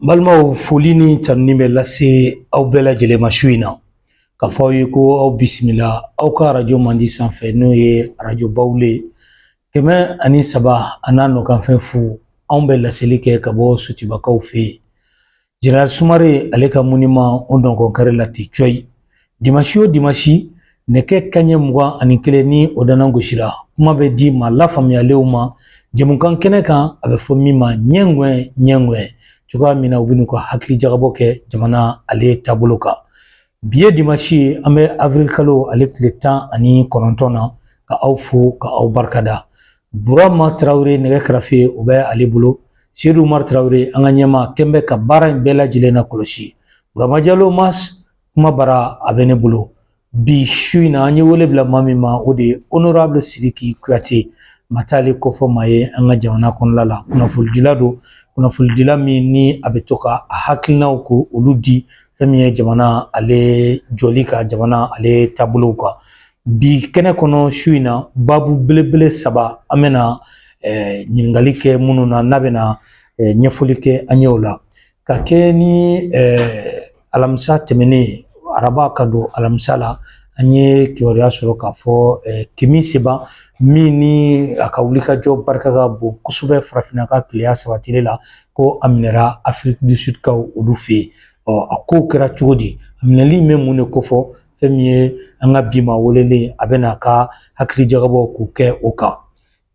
Balmaw foli ni tanni bɛ lase aw bɛɛ lajɛlen ma su in na k'a fɔ aw ye ko aw bisimila aw ka arajo mandi sanfɛ n'o ye arajo bawule 103 a n'a nɔkanfɛn fu anw bɛ laseli kɛ ka bɔ Sutibakaw fɛ yen. Général Sumare ale ka monument o dɔnkɔn kari la ten coyi dimanche o dimanche nɛgɛ kanɲɛ 21 ni o dana gosira kuma bɛ di ma lafaamuyalenw ma jɛmukan kɛnɛ kan a bɛ fɔ min ma ɲɛngwɛn cogoya min na u bɛn'u ka hakili jagabɔ kɛ jamana ale taabolo kan. Bi ye dimanche ye an bɛ avril kalo ale tile 19 na ka aw fo ka aw barikada. Burama Tarawele nɛgɛ kɛrɛfɛ o bɛ ale bolo. Seydou Umar Tarawele an ka ɲɛma kɛn bɛ ka baara in bɛɛ lajɛlen na kɔlɔsi. Burama Jalo Mas kuma bara a bɛ ne bolo. Bi su in na an ye wele bila maa min ma o de ye honorable Sidiki Kuyate ma taale kɔfɔ maa ye an ka jamana kɔnɔna la kunnafonidila don. Kunnafonidila min ni a bɛ to ka hakilinaw ko olu di fɛn min ye jamana ale jɔli ka jamana ale taabolow kan. Bi kɛnɛ kɔnɔ su in na babu belebele 3 an bɛna ɲininkali kɛ minnu na n'a bɛna ɲɛfɔli kɛ an ye o la. Ka kɛ ni alamisa tɛmɛnen araba ka don alamisa la an ye kibaruya sɔrɔ k'a fɔ Kemi Seba min ni a ka wulikajɔ barika ka bon kosɛbɛ farafinna ka tileya sabatili la ko a minɛra Afrique du Sud kaw olu fɛ yen. A ko kɛra cogo di a minɛli bɛ mun de kofɔ fɛn min ye an ka bi ma welelen a bɛna ka hakili jagabɔ k'u kɛ o kan.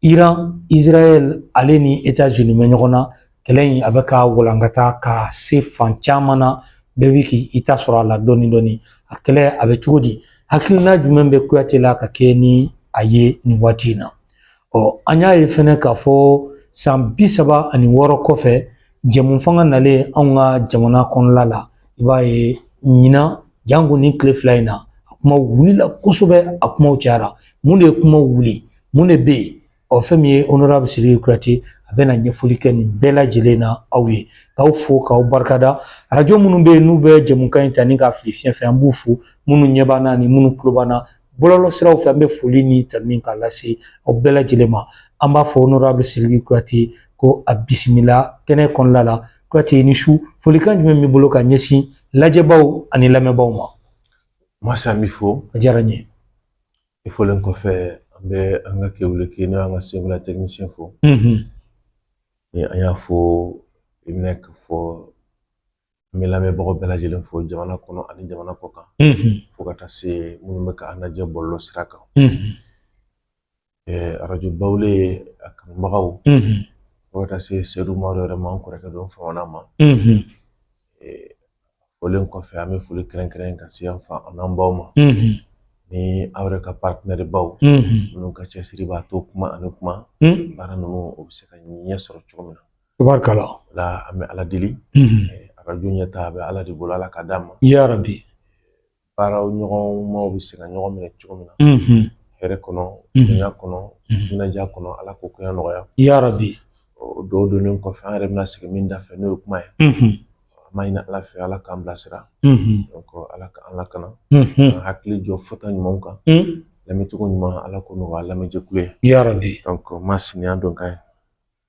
Iran Israel ale ni États-Unis bɛ ɲɔgɔn na kɛlɛ in a bɛ ka walankata ka se fan caman na bɛɛ bɛ k'i ta sɔrɔ a la dɔɔni dɔɔni a kɛlɛ a bɛ cogo di hakilina jumɛn bɛ Kuyate la ka kɛ ni a ye nin waati in na. An y'a ye fɛnɛ k'a fɔ san 36 kɔfɛ jɛmu fanga nalen anw ka jamana kɔnɔna la i b'a ye ɲina jango ni tile 2 in na a kuma wulila kosɛbɛ a kumaw cayara mun de ye kumaw wuli mun de bɛ yen fɛn min ye honorable Sidiki Kuyate a bɛna ɲɛfɔli kɛ nin bɛɛ lajɛlen na aw ye k'aw fo k'aw barikada arajo minnu bɛ yen n'u bɛ jɛmukan in ta ni ka fili fiɲɛ fɛ an b'u fo minnu ɲɛ b'an na ni minnu tulo b'an na bɔlɔlɔ siraw fɛ an bɛ foli ni tanuni k'a lase aw bɛɛ lajɛlen ma an b'a fɔ honorable Sidiki Kuyate ko a bisimila kɛnɛ kɔnɔna la Kuyate ni su folikan jumɛn b'i bolo ka ɲɛsin lajɛbaw ani lamɛnbaw ma. Masa mi fo a diyara n ye. I folen kɔfɛ an bɛ an ka kewuleke n'o y'an ka singular technicien fo. Ni an y'a fo i bɛna ka fɔ an bɛ lamɛnbagaw bɛɛ lajɛlen fo jamana kɔnɔ ani jamana kɔ kan fo ka taa se minnu bɛ ka an lajɛ bɔlɔlɔ sira kan. Radio Bawule a kanubagaw fo ka taa se Seydou Umar yɛrɛ ma an kɔrɔkɛ dɔ famana ma. Folen kɔfɛ an bɛ foli kɛrɛnkɛrɛn ka se an fa an'an baw ma. Ni aw yɛrɛ ka partenaire baw minnu ka cɛsiri b'a to kuma ani kuma baara ninnu o bɛ se ka ɲɛ sɔrɔ cogo min na. Tabarikala. La an bɛ Ala deli radio ɲɛtaa a bɛ Ala de bolo Ala ka d'a ma. Yarabi. Baaraw ɲɔgɔnmaw bɛ se ka ɲɔgɔn minɛ cogo min na. Hɛrɛ kɔnɔ dunya kɔnɔ timinadiya kɔnɔ Ala k'o kɛɲɛ nɔgɔya. Yarabi. O dɔw donnen kɔfɛ an yɛrɛ bɛna sigi min da fɛ n'o ye kuma ye. An b'a ɲini Ala fɛ Ala k'an bilasira. Donc Ala k'an lakana. An hakili jɔ fɔta ɲumanw kan. Lamɛncogo ɲuman Ala k'o nɔgɔya lamɛnjɛkulu ye. Yarabi. Donc ma siniya dɔn ka ye.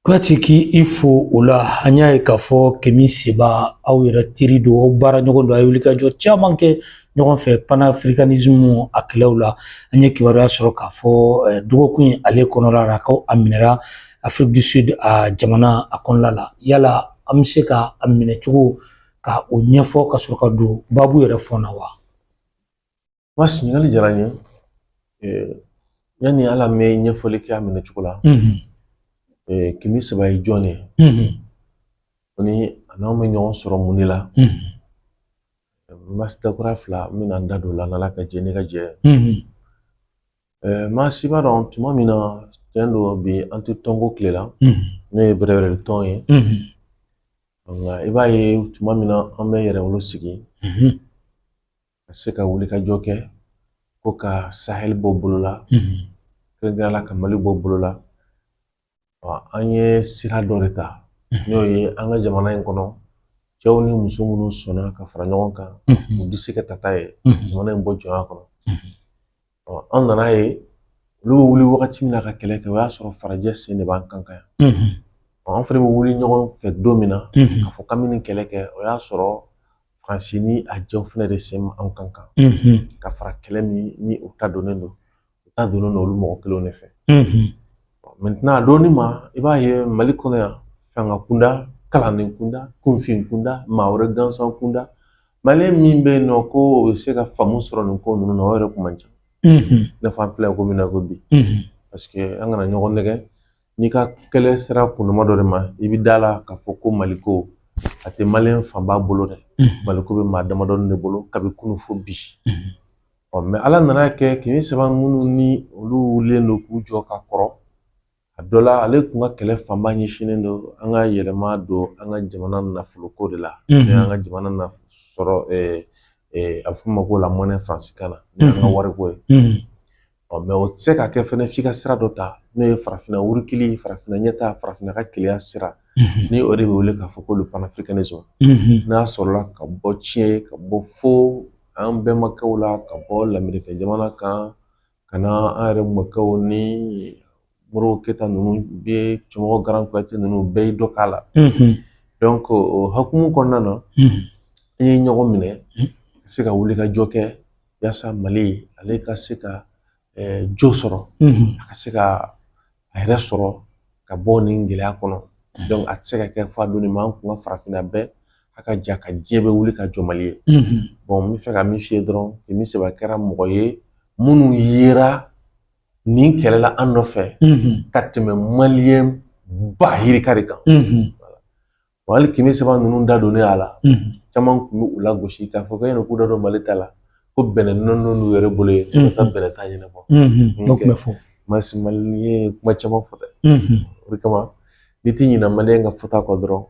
Kuyate k'i fo o la an y'a ye k'a fɔ Kemi Seba aw yɛrɛ teri don aw baara ɲɔgɔn don a ye wulikajɔ caman kɛ ɲɔgɔn fɛ panafricanisme a kɛlɛw la an ye kibaruya sɔrɔ k'a fɔ dɔgɔkun in ale kɔnɔna la k'aw a minɛra Afrique du Sud a jamana a kɔnɔna la yala an bɛ se ka a minɛ cogo ka o ɲɛfɔ ka sɔrɔ ka don babu yɛrɛ fɔ na wa. Ma ɲininkali diyara n ye yanni Ala mɛ ɲɛfɔli kɛ a minɛ cogo la. Kemi Seba ye jɔn ye o ni a n'anw bɛ ɲɔgɔn sɔrɔ mun de la Masita kura 2 n bɛna n da don o la n'Ala ka jɛ ne ka jɛ maa si b'a dɔn tuma min na tiɲɛ don bi an tɛ tɔnko tile la n'o ye bɛrɛbɛrɛ tɔn ye nka i b'a ye tuma min na an bɛ yɛrɛwolo sigi ka se ka wulikajɔ kɛ ko ka Sahel bɔ bolo la kɛrɛnkɛrɛnnenya la ka Mali bɔ bolo la an ye sira dɔ de ta n'o ye an ka jamana in kɔnɔ cɛw ni muso minnu sɔnna ka fara ɲɔgɔn kan u disi ka tata ye jamana in bɔ jɔnya kɔnɔ an nana ye olu bɛ wuli wagati min na ka kɛlɛ kɛ o y'a sɔrɔ farajɛ sen de b'an kan yan an fɛnɛ bɛ wuli ɲɔgɔn fɛ don min na k'a fɔ k'an bɛ nin kɛlɛ kɛ o y'a sɔrɔ Faransi ni a jɛw fɛnɛ de sen ma anw kan ka fara kɛlɛ min ni u ta donnen don olu mɔgɔ kelenw de fɛ. Maintenant a donni ma i b'a ye Mali kɔnɔ yan fanga kunda kalanden kunda kunfin kunda maa wɛrɛ gansan kunda Maliyɛn min bɛ yen nɔ ko o bɛ se ka faamu sɔrɔ nin ko ninnu na o yɛrɛ kun man ca. Ne fa filɛ ko min na ko bi parce que an kana ɲɔgɔn nɛgɛ n'i ka kɛlɛ sera kundama dɔ de ma i bɛ da la k'a fɔ ko Mali ko a tɛ Maliyɛn fanba bolo dɛ Mali ko bɛ maa damadɔni de bolo kabi kunu fo bi. Mais Ala nana kɛ kɛmɛ saba minnu ni olu wulilen don k'u jɔ ka kɔrɔ a dɔ la ale kun ka kɛlɛ fanba ɲɛsinnen don an ka yɛlɛma don an ka jamana nafoloko de la ni an ka jamana sɔrɔ a fɔ ma ko la monnaie fransikan na ni an ka wariko ye. Mais o tɛ se ka kɛ fɛnɛ f'i ka sira dɔ ta n'o ye farafinna wurukili farafinna ɲɛta farafinna ka keleya sira ni o de bɛ wele k'a fɔ ko le panafricanisme n'a sɔrɔla ka bɔ tiɲɛ ka bɔ fo an bɛnbakɛw la ka bɔ Lamɛrikɛn jamana kan ka na an yɛrɛ mɔkɛw ni Modibo Keyita ninnu bɛ Cɔmɔgɔ Garan Kuyate ninnu bɛɛ ye dɔ k'a la. Donc o hukumu kɔnɔna na an ye ɲɔgɔn minɛ ka se ka wuli ka jɔ kɛ yaasa Mali ale ka se ka jo sɔrɔ a ka se ka a yɛrɛ sɔrɔ ka bɔ nin gɛlɛya kɔnɔ. Donc a tɛ se ka kɛ f'a donni ma an kun ka farafinna bɛɛ a ka ja ka diɲɛ bɛ wuli ka jɔ Mali ye. Bon n bɛ fɛ ka min f'i ye dɔrɔn Kɛmi Seba kɛra mɔgɔ ye minnu yera nin kɛlɛla an nɔfɛ ka tɛmɛ Maliyɛn ba yirika de kan. Hali Kɛmi Seba ninnu da donnen a la caman kun bɛ u lagosi k'a fɔ ko yanni k'u da don Mali ta la ko bɛnɛ nɔnɔ n'u yɛrɛ bolo ye ka taa bɛnɛ ta ɲɛnabɔ. O tun bɛ fɔ. Maliyɛn ye kuma caman fɔ dɛ. O de kama n'i ti ɲinɛ Maliyɛn ka fɔta kɔ dɔrɔn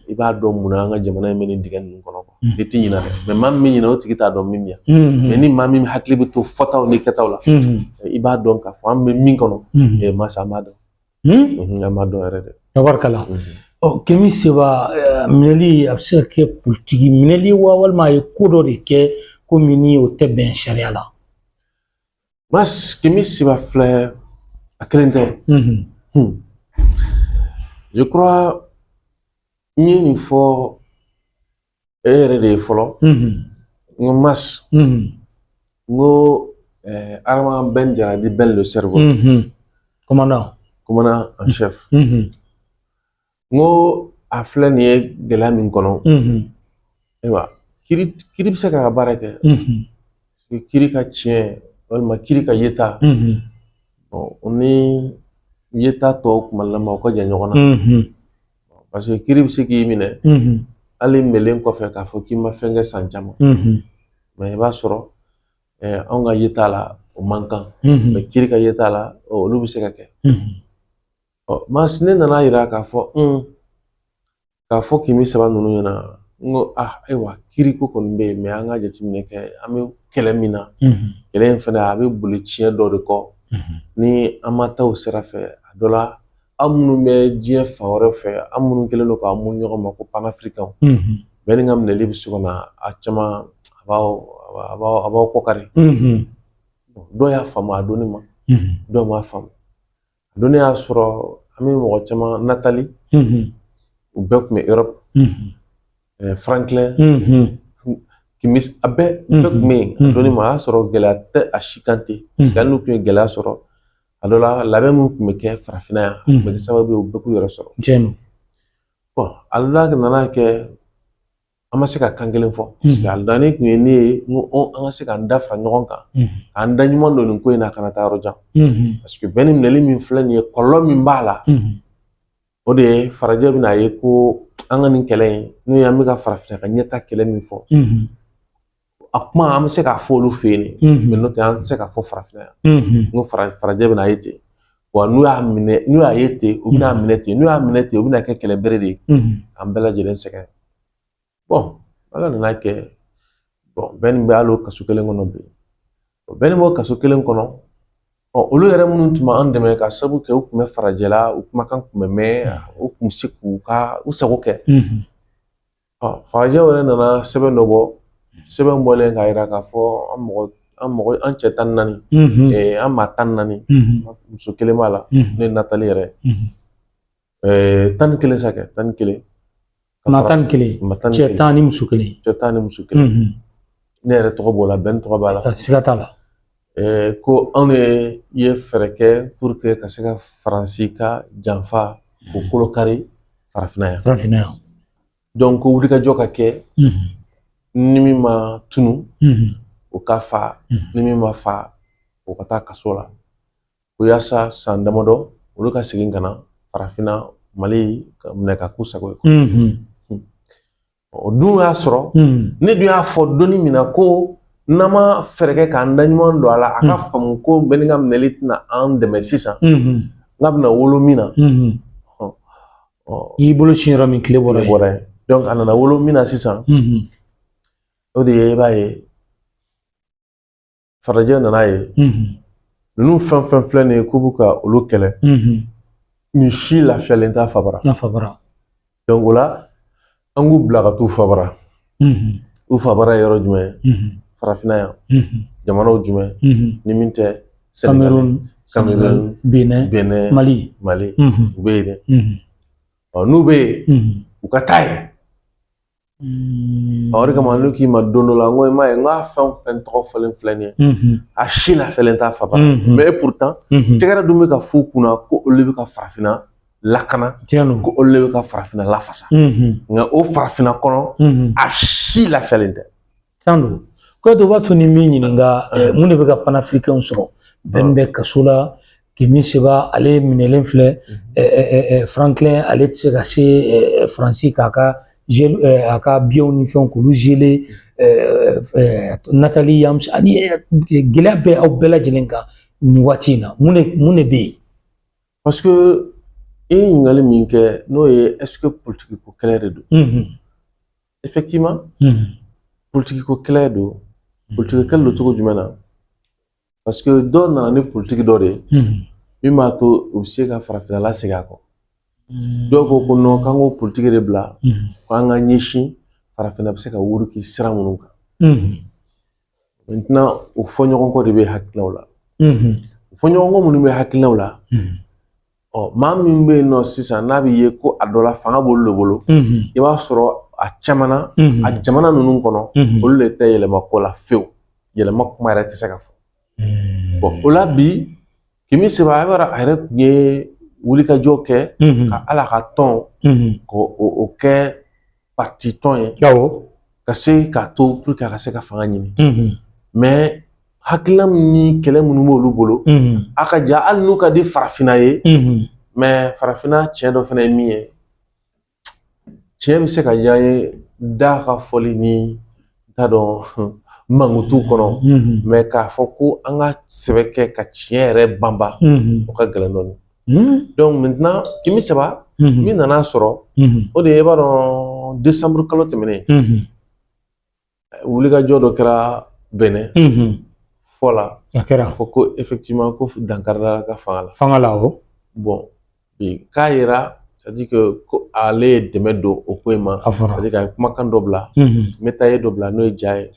i b'a dɔn mun na an ka jamana in bɛ nin dingɛ ninnu kɔnɔ. N'i ti ɲinɛ dɛ mais maa min bɛ ɲinɛ o tigi t'a dɔn min bɛ yan. Mais ni maa min hakili bɛ to fɔtaw ni kɛtaw la i b'a dɔn k'a fɔ an bɛ min kɔnɔ masa an b'a dɔn. An b'a dɔn yɛrɛ de. Tabarikala. Kɛmi Seba minɛli a bɛ se ka kɛ politiki minɛli wa walima a ye ko dɔ de kɛ komi ni o tɛ bɛn sariya la. Kɛmi Seba filɛ a kelen tɛ. Je crois n ye nin fɔ e yɛrɛ de ye fɔlɔ n ko Mas n ko Adama Ben Jaradi Ben le cerveau commandant en chef n ko a filɛ nin ye gɛlɛya min kɔnɔ ayiwa kiri bɛ se ka baara kɛ kiri ka tiɲɛ walima kiri ka yeta o ni yeta tɔw kuma lama o ka jan ɲɔgɔn na parce que kiri bɛ se k'i minɛ hali mɛlen kɔfɛ k'a fɔ k'i ma fɛn kɛ san caman mais i b'a sɔrɔ anw ka yeta la o man kan mais kiri ka yeta la olu bɛ se ka kɛ Mas ne nana yira k'a fɔ Kɛmi Seba ninnu ɲɛna n ko ayiwa kiri ko kɔni bɛ yen mais an ka jateminɛ kɛ an bɛ kɛlɛ min na kɛlɛ in fɛnɛ a bɛ boli tiɲɛ dɔ de kɔ ni an ma taa o sira fɛ a dɔ la an minnu bɛ diɲɛ fan wɛrɛ fɛ an minnu kɛlen don k'an mun ɲɔgɔn ma ko panafricain bɛɛ ni ka minɛli bɛ se ka na a caman a b'aw kɔkari dɔw y'a faamu a donni ma dɔw m'a faamu a donni y'a sɔrɔ an bɛ mɔgɔ caman Natali u bɛɛ tun bɛ Europe Franklin a bɛɛ tun bɛ yen a donni ma a y'a sɔrɔ gɛlɛya tɛ a si kan ten parce que hali n'u tun ye gɛlɛya sɔrɔ a dɔ la labɛn min tun bɛ kɛ farafinna yan a tun bɛ kɛ sababu ye u bɛɛ k'u yɛrɛ sɔrɔ. Bon a nana kɛ an ma se ka kan kelen fɔ parce que a danni tun ye ne ye n ko an ka se k'an da fara ɲɔgɔn kan k'an da ɲuman don nin ko in na a kana taa yɔrɔ jan parce que bɛn ni minɛli min filɛ nin ye kɔlɔlɔ min b'a la o de ye farajɛ bɛna ye ko an ka nin kɛlɛ in n'o ye an bɛ ka farafinna ka ɲɛta kɛlɛ min fɔ a kuma an bɛ se k'a fɔ olu fɛ yen mais n'o tɛ an tɛ se k'a fɔ farafinna yan n ko farajɛ bɛna ye ten wa n'u y'a ye ten u bɛna minɛ ten n'u y'a minɛ ten u bɛna kɛ kɛlɛ bere de ye an bɛɛ lajɛlen sɛgɛn. Bon Ala nana kɛ bɛɛ ni bɛ hali o kaso kelen kɔnɔ bi bɛɛ ni b'o kaso kelen kɔnɔ olu yɛrɛ minnu tun b'an dɛmɛ ka sabu kɛ u tun bɛ farajɛ la u kumakan tun bɛ mɛn u tun bɛ se k'u sago kɛ farajɛw yɛrɛ nana sɛbɛn dɔ bɔ sɛbɛn bɔlen k'a yira k'a fɔ an cɛ 14 an maa 14 muso kelen b'a la ne ye Natali yɛrɛ tan kelen sa kɛ tan kelen ma tan kelen cɛ tan ni muso kelen cɛ tan ni muso kelen ne yɛrɛ tɔgɔ b'o la bɛn tɔgɔ b'a la siga t'a la ko anw ye fɛɛrɛ kɛ pour que ka se ka Faransi ka janfa o kolo kari farafinna yan donc ko wulikajɔ ka kɛ ni min ma tunu o ka fa ni min ma fa o ka taa kaso la ko yaasa san damadɔ olu ka segin ka na farafinna Mali ka minɛ ka k'u sago ye o dun y'a sɔrɔ ne dun y'a fɔ donni min na ko n'an ma fɛɛrɛ kɛ k'an da ɲuman don a la a ka faamu ko bɛɛ ni ka minɛli tɛna an dɛmɛ sisan n'a bɛna wolo min na i bolo sin yɔrɔ min tile bɔra ye donc a nana wolo min na sisan o de ye i b'a ye Farajɛ nana ye ninnu fɛn fɛn filɛ nin ye k'u bɛ ka olu kɛlɛ ni si lafiyalen t'a fabara donc o la an k'u bila ka t'u fabara u fabara ye yɔrɔ jumɛn farafinna yan jamanaw jumɛn ni min tɛ Cameroun Benin Mali u bɛ yen dɛ n'u bɛ yen u ka taa yen o de kama n'u k'i ma don dɔ la n ko i m'a ye n k'a fɛn o fɛn tɔgɔ fɔlen filɛ nin ye a si lafiyalen t'a fabara mais pourtant tɛgɛrɛ dun bɛ ka f'u kunna ko olu bɛ ka farafinna lakana ko olu de bɛ ka farafinna lafasa nka o farafinna kɔnɔ a si lafiyalen tɛ tiɲɛ don ko to b'a to ni min ɲininka mun de bɛ ka panafricains sɔrɔ bɛn bɛ kaso la Kémi Séba ale minɛlen filɛ Franklin ale tɛ se ka se Faransi k'a ka biyɛnw ni fɛnw k'olu geler Nathalie Yams ani gɛlɛya bɛ aw bɛɛ lajɛlen kan nin waati in na mun de bɛ yen parce que i ye ɲininkali min kɛ n'o ye est-ce que politique ko kɛlɛ de don effectivement politique ko kɛlɛ don politique kɛlɛ don cogo jumɛn na parce que dɔw nana ni politique dɔ de ye min b'a to u bɛ se ka farafinna lasegin a kɔ dɔw ko ko non k'an k'o politique de bila k'an ka ɲɛsin farafinna bɛ se ka wuruki sira minnu kan maintenant o fɔɲɔgɔnkɔ de bɛ hakilinaw la o fɔɲɔgɔnkɔ minnu bɛ hakilinaw la maa min bɛ yen nɔ sisan n'a bɛ ye ko a dɔ la fanga b'olu de bolo i b'a sɔrɔ a caman na a jamana ninnu kɔnɔ olu de tɛ yɛlɛma ko la fewu yɛlɛma kuma yɛrɛ tɛ se ka fɔ bon o la bi Kémi Séba a yɛrɛ tun ye wulikajɔ kɛ ka ala ka tɔn k'o kɛ parti tɔn ye ka se k'a to pour que a ka se ka fanga ɲini mais hakilina ni kɛlɛ minnu b'olu bolo a ka ja hali n'u ka di farafinna ye mais farafinna tiɲɛ dɔ fana ye min ye tiɲɛ bɛ se ka diya ye da ka fɔli ni t'a dɔn mankutu kɔnɔ mais k'a fɔ ko an ka sɛbɛ kɛ ka tiɲɛ yɛrɛ banba o ka gɛlɛn dɔɔni donc maintenant Kémi Séba min nana sɔrɔ o de ye i b'a dɔn décembre kalo tɛmɛnen wulikajɔ dɔ kɛra Benin fɔ la a fɔ ko effectivement ko dankarila ka fanga la bon bi k'a yira c'est à dire que ko ale ye dɛmɛ don o ko in ma c'est à dire que a ye kumakan dɔ bila métayer dɔ bila n'o ye ja ye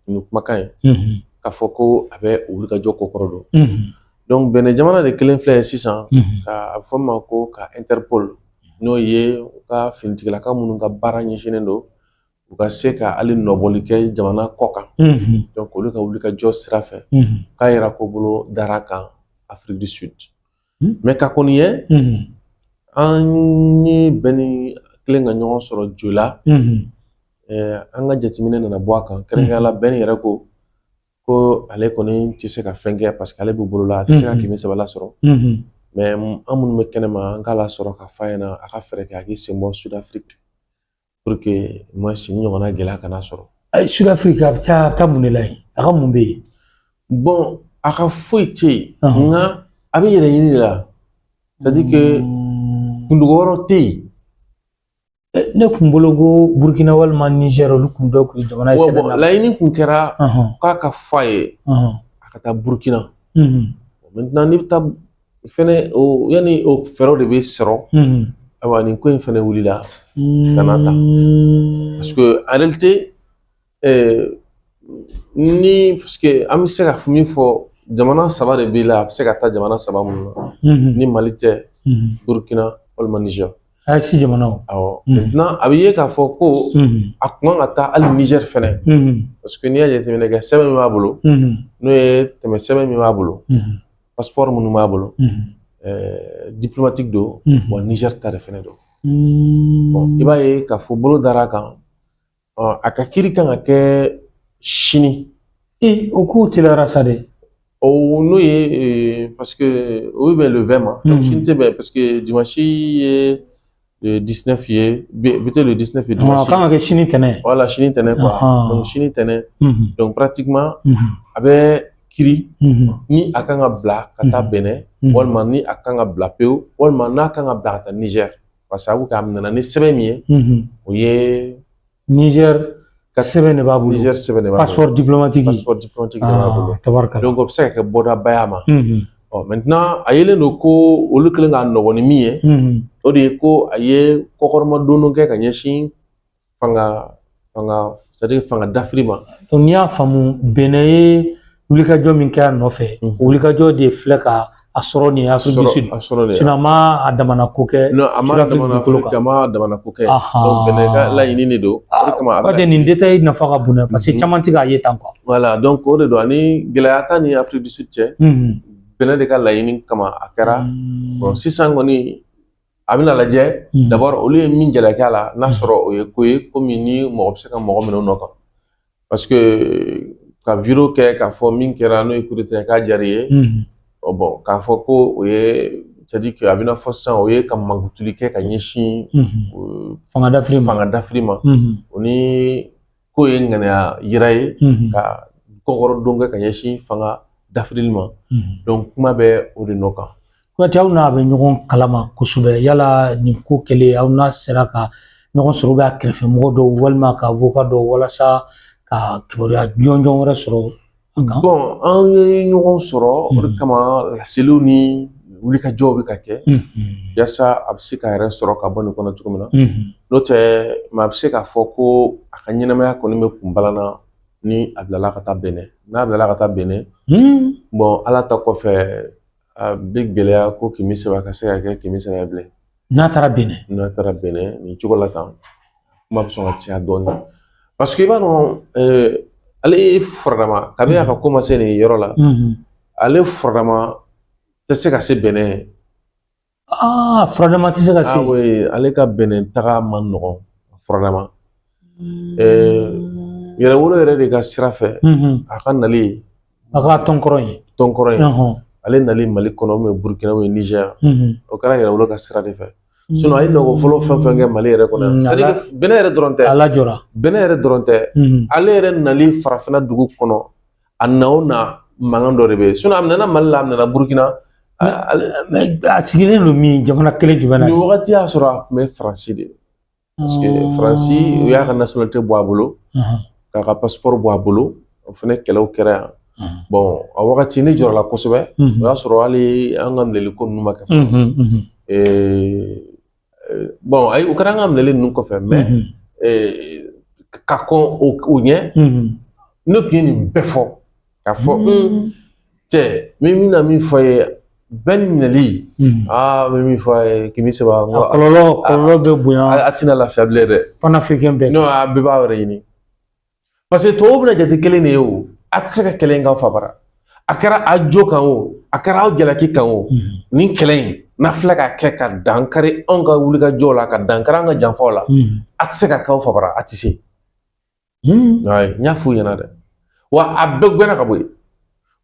nin kumakan ye k'a fɔ ko a bɛ wulikajɔ kokɔrɔ don donc Benin jamana de kelen filɛ sisan ka fɔ ma ko ka Interpol n'o ye u ka finitigilaka minnu ka baara ɲɛsinnen don u ka se ka hali nɔbɔli kɛ jamana kɔ kan donc olu ka wulikajɔ sira fɛ k'a yira ko bolo dara kan Afrique du Sud mais ka kɔni ye an ye Benin kelen ka ɲɔgɔn sɔrɔ jo la an ka jateminɛ nana bɔ a kan kɛrɛnkɛrɛnnenya la Benin yɛrɛ ko ale kɔni tɛ se ka fɛn kɛ parce que ale bɛ bolo la a tɛ se ka Kémi Séba lasɔrɔ mais an minnu bɛ kɛnɛma an k'a lasɔrɔ ka f'a ɲɛna a ka fɛɛrɛ kɛ a k'i sen bɔ Sud-Afrique pour que moi si ɲɔgɔnna gɛlɛya kana sɔrɔ Sud-Afrique a bɛ taa mun de la yen a ka mun bɛ yen bon a ka foyi tɛ yen nka a bɛ yɛrɛ ɲini de la c'est à dire que kundogo wɛrɛ tɛ yen ne kun bolo ko Burkina walima Niger olu kun dɔ kun ye jamana ye sɛbɛn na laɲini kun kɛra k'a ka fɔ a ye a ka taa Burkina maintenant n'i bɛ taa fɛnɛ yanni o fɛɛrɛw de bɛ sɔrɔ ayiwa nin ko in fɛnɛ wulila ka na ta parce que en réalité ni parce que an bɛ se ka min fɔ jamana saba de bɛ la a bɛ se ka taa jamana saba minnu na ni Mali tɛ Burkina walima Niger. Ah si jamana. Maintenant a bɛ ye k'a fɔ ko a kun kan ka taa hali Niger fɛnɛ. Parce que n'i y'a jateminɛ kɛ sɛbɛn min b'a bolo n'o ye tɛmɛ sɛbɛn min b'a bolo passeport minnu b'a bolo diplomatique don wa Niger ta de fɛnɛ don. Bon i b'a ye k'a fɔ bolo dara a kan a ka kiiri kan ka kɛ sini. O ko teliyara sa dɛ. N'o ye parce que o bɛ bɛn le 20 ma. Donc sini tɛ bɛn parce que dimanche ye le 19 ye peut-être le 19 ye dimanche. Kan ka kɛ sini tɛnɛ. Voilà sini tɛnɛ quoi. Donc sini tɛnɛ. Donc pratiquement a bɛ kiiri ni a kan ka bila ka taa Benin walima ni a kan ka bila pewu walima n'a kan ka bila ka taa Niger parce que a bɛ k'a nana ni sɛbɛn min ye o ye Niger sɛbɛn de b'a bolo. Niger sɛbɛn de b'a bolo. Passeport diplomatique. Passeport diplomatique de b'a bolo. Tabarikala. Donc o bɛ se ka kɛ bɔdabaya ma. Maintenant a yelen don ko olu kelen k'a nɔgɔ ni min ye o de ye ko a ye kɔkɔrɔmadonnin kɛ ka ɲɛsin c'est-à-dire fanga dafiri ma. Donc n'i y'a faamu Benin ye wulikajɔ min kɛ a nɔfɛ o wulikajɔ de filɛ ka a sɔrɔ nin Afrique du Sud. Sinon a ma a damana ko kɛ. Non a ma damana ko kɛ. Donc Benin ka laɲini de don. Peut-être nin détail nafa ka bon parce que caman tɛ k'a ye tan quoi. Voilà donc o de don ani gɛlɛya ta ni Afrique du Sud cɛ. Benin de ka laɲini kama a kɛra. Bon sisan kɔni a bɛna lajɛ d'abord olu ye min jalaki a la n'a sɔrɔ o ye ko ye komi ni mɔgɔ bɛ se ka mɔgɔ minɛ o nɔ kan parce que ka vidéo kɛ k'a fɔ min kɛra n'o ye coup d'État k'a diyar'i ye bon k'a fɔ ko o ye c'est-à-dire que a bɛna fɔ sisan o ye ka mankutuli kɛ ka ɲɛsin fanga dafiri ma o ni ko ye ŋaniya yira ye ka kɔkɔrɔdon kɛ ka ɲɛsin fanga dafirili ma donc kuma bɛ o de nɔ kan. Kuyate aw n'a bɛ ɲɔgɔn kalama kosɛbɛ yala nin ko kɛlen aw n'a sera ka ɲɔgɔn sɔrɔ a kɛrɛfɛmɔgɔ dɔw walima ka avocat dɔw walasa ka kibaruya jɔnjɔn wɛrɛ sɔrɔ an kan. Bon an ye ɲɔgɔn sɔrɔ o de kama laseliw ni wulikajɔw bɛ ka kɛ yaasa a bɛ se k'a yɛrɛ sɔrɔ ka bɔ nin kɔnɔ cogo min na n'o tɛ maa bɛ se k'a fɔ ko a ka ɲɛnamaya kɔni bɛ kun balanna ni a bilala ka taa Benin n'a bilala ka taa Benin bon ala ta kɔfɛ a bɛ gɛlɛya ko kɛmɛ saba ka se ka kɛ kɛmɛ saba ye bilen. N'a taara Benin nin cogo la tan kuma bɛ sɔn ka caya dɔɔnin parce que i b'a dɔn ale ye furadama kabini a ka ko ma se nin yɔrɔ la ale furadama tɛ se ka se Benin. Furadama tɛ se ka se. Oui ale ka Benin taga man nɔgɔn furadama yɛrɛwolo yɛrɛ de ka sira fɛ a ka nali a ka tɔnkɔrɔ ye ale nali Mali kɔnɔ ou Burkina ou Niger o kɛra yɛrɛwolo ka sira de fɛ sinon a ye nɔgɔ fɔlɔ fɛn fɛn kɛ Mali yɛrɛ kɔnɔ c'est à dire que Benin yɛrɛ dɔrɔn tɛ ala jɔra Benin yɛrɛ dɔrɔn tɛ ale yɛrɛ nali farafinna dugu kɔnɔ a na o na mankan dɔ de bɛ yen sinon a minɛna Mali la a minɛna Burkina a sigilen don min jamana kelen jumɛn na nin wagati y'a sɔrɔ a tun bɛ Faransi de parce que Faransi o y'a ka nationalité bɔ a bolo k'a ka passeport bɔ a bolo o fana kɛlɛw kɛra yan bon a wagati ne jɔrɔla kosɛbɛ o y'a sɔrɔ hali an ka minɛli ko ninnu ma kɛ bon ayi o kɛra an ka minɛli ninnu kɔfɛ mais ka kɔn o ɲɛ ne tun ye nin bɛɛ fɔ k'a fɔ cɛ min na min fɔ ye bɛɛ ni minɛli n bɛ min fɔ a ye kɛmɛ saba kɔlɔlɔ bɛ bonya a tɛna lafiya bilen dɛ panafricain bɛɛ non a bɛɛ b'a yɛrɛ ɲini parce que tubabu bɛna jate kelen de ye o a tɛ se ka kɛlɛ in k'aw fa bara a kɛra a jo kan o a kɛra aw jalaki kan o nin kɛlɛ in n'a filɛ ka kɛ ka dankari anw ka wulikajɔw la ka dankari an ka janfaw la a tɛ se ka k'aw fa bara a tɛ se n y'a f'u ɲɛna dɛ wa a bɛɛ gɛnna ka bɔ yen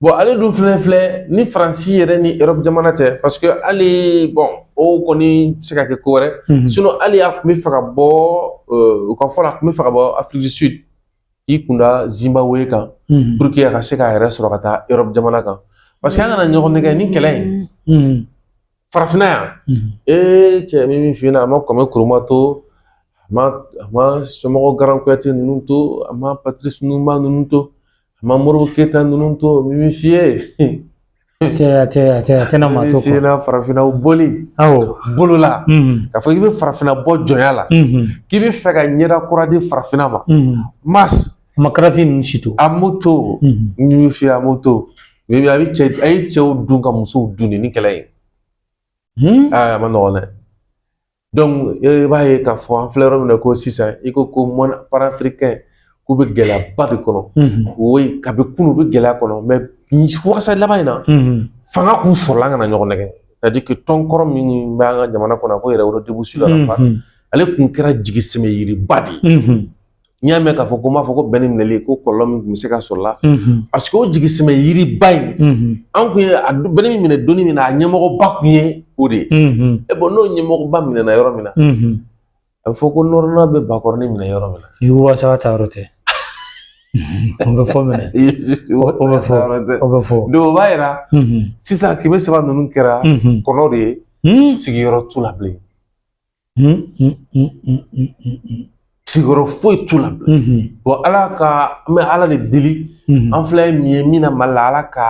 bon ale dun filɛ ni Faransi yɛrɛ ni Europe jamana tɛ parce que hali bon o kɔni bɛ se ka kɛ ko wɛrɛ sinon hali a tun bɛ fɛ ka bɔ u ka fɔ la a tun bɛ fɛ ka bɔ Afrique du Sud k'i kunda Zimbabwe kan pour que a ka se k'a yɛrɛ sɔrɔ ka taa Europe jamana kan parce que an kana ɲɔgɔn nɛgɛ ni kɛlɛ in farafinna yan cɛ min f'i ɲɛna a ma Kwame Nkrumah to a ma Somɔgɔ Garan Kuyate ninnu to a ma Patrice Lumumba ninnu to a ma Modibo Keyita ninnu to min f'i ye tɛna maa to f'i ɲɛna farafinnaw boli bolo la k'a fɔ k'i bɛ farafinna bɔ jɔnya la k'i bɛ fɛ ka ɲɛda kura di farafinna ma mas Makarafi ninnu si to a m'o to min f'i ye a m'o to a ye cɛw dun ka musow dun ni kɛlɛ ye a ma nɔgɔn dɛ Donc e b'a ye k'a fɔ an filɛ yɔrɔ min na ko sisan i ko panafricain k'u bɛ gɛlɛyaba de kɔnɔ oui kabi kunu bɛ gɛlɛya kɔnɔ mais wagasa laban in na fanga k'u sɔrɔla ka na ɲɔgɔn nɛgɛ c'est-à-dire que tɔnkɔrɔ min bɛ an ka jamana kɔnɔ ko yɛrɛ dibusi la part ale kun kɛra jigisɛmɛ yiriba de ye n'i y'a mɛn k'a fɔ ko n b'a fɔ ko bɛn ni minɛli ko kɔlɔlɔ min tun bɛ se ka sɔrɔ la parce que o jigisɛmɛ yiriba in an kun ye bɛn min minɛ donni min na a ɲɛmɔgɔba kun ye o de ye e bon n'o ɲɛmɔgɔba minɛna yɔrɔ min na a bɛ fɔ ko nɔrɔna bɛ bakɔrɔni minɛ yɔrɔ min na i wasa ta yɔrɔ tɛ o bɛ fɔ mɛnɛ o bɛ fɔ donc o b'a yira sisan kɛmɛ saba ninnu kɛra kɔnɔ de ye sigiyɔrɔ t'u la bilen sigiyɔrɔ foyi t'u la bilen bon ala ka an bɛ ala de deli an filɛ min ye min na Mali la ala ka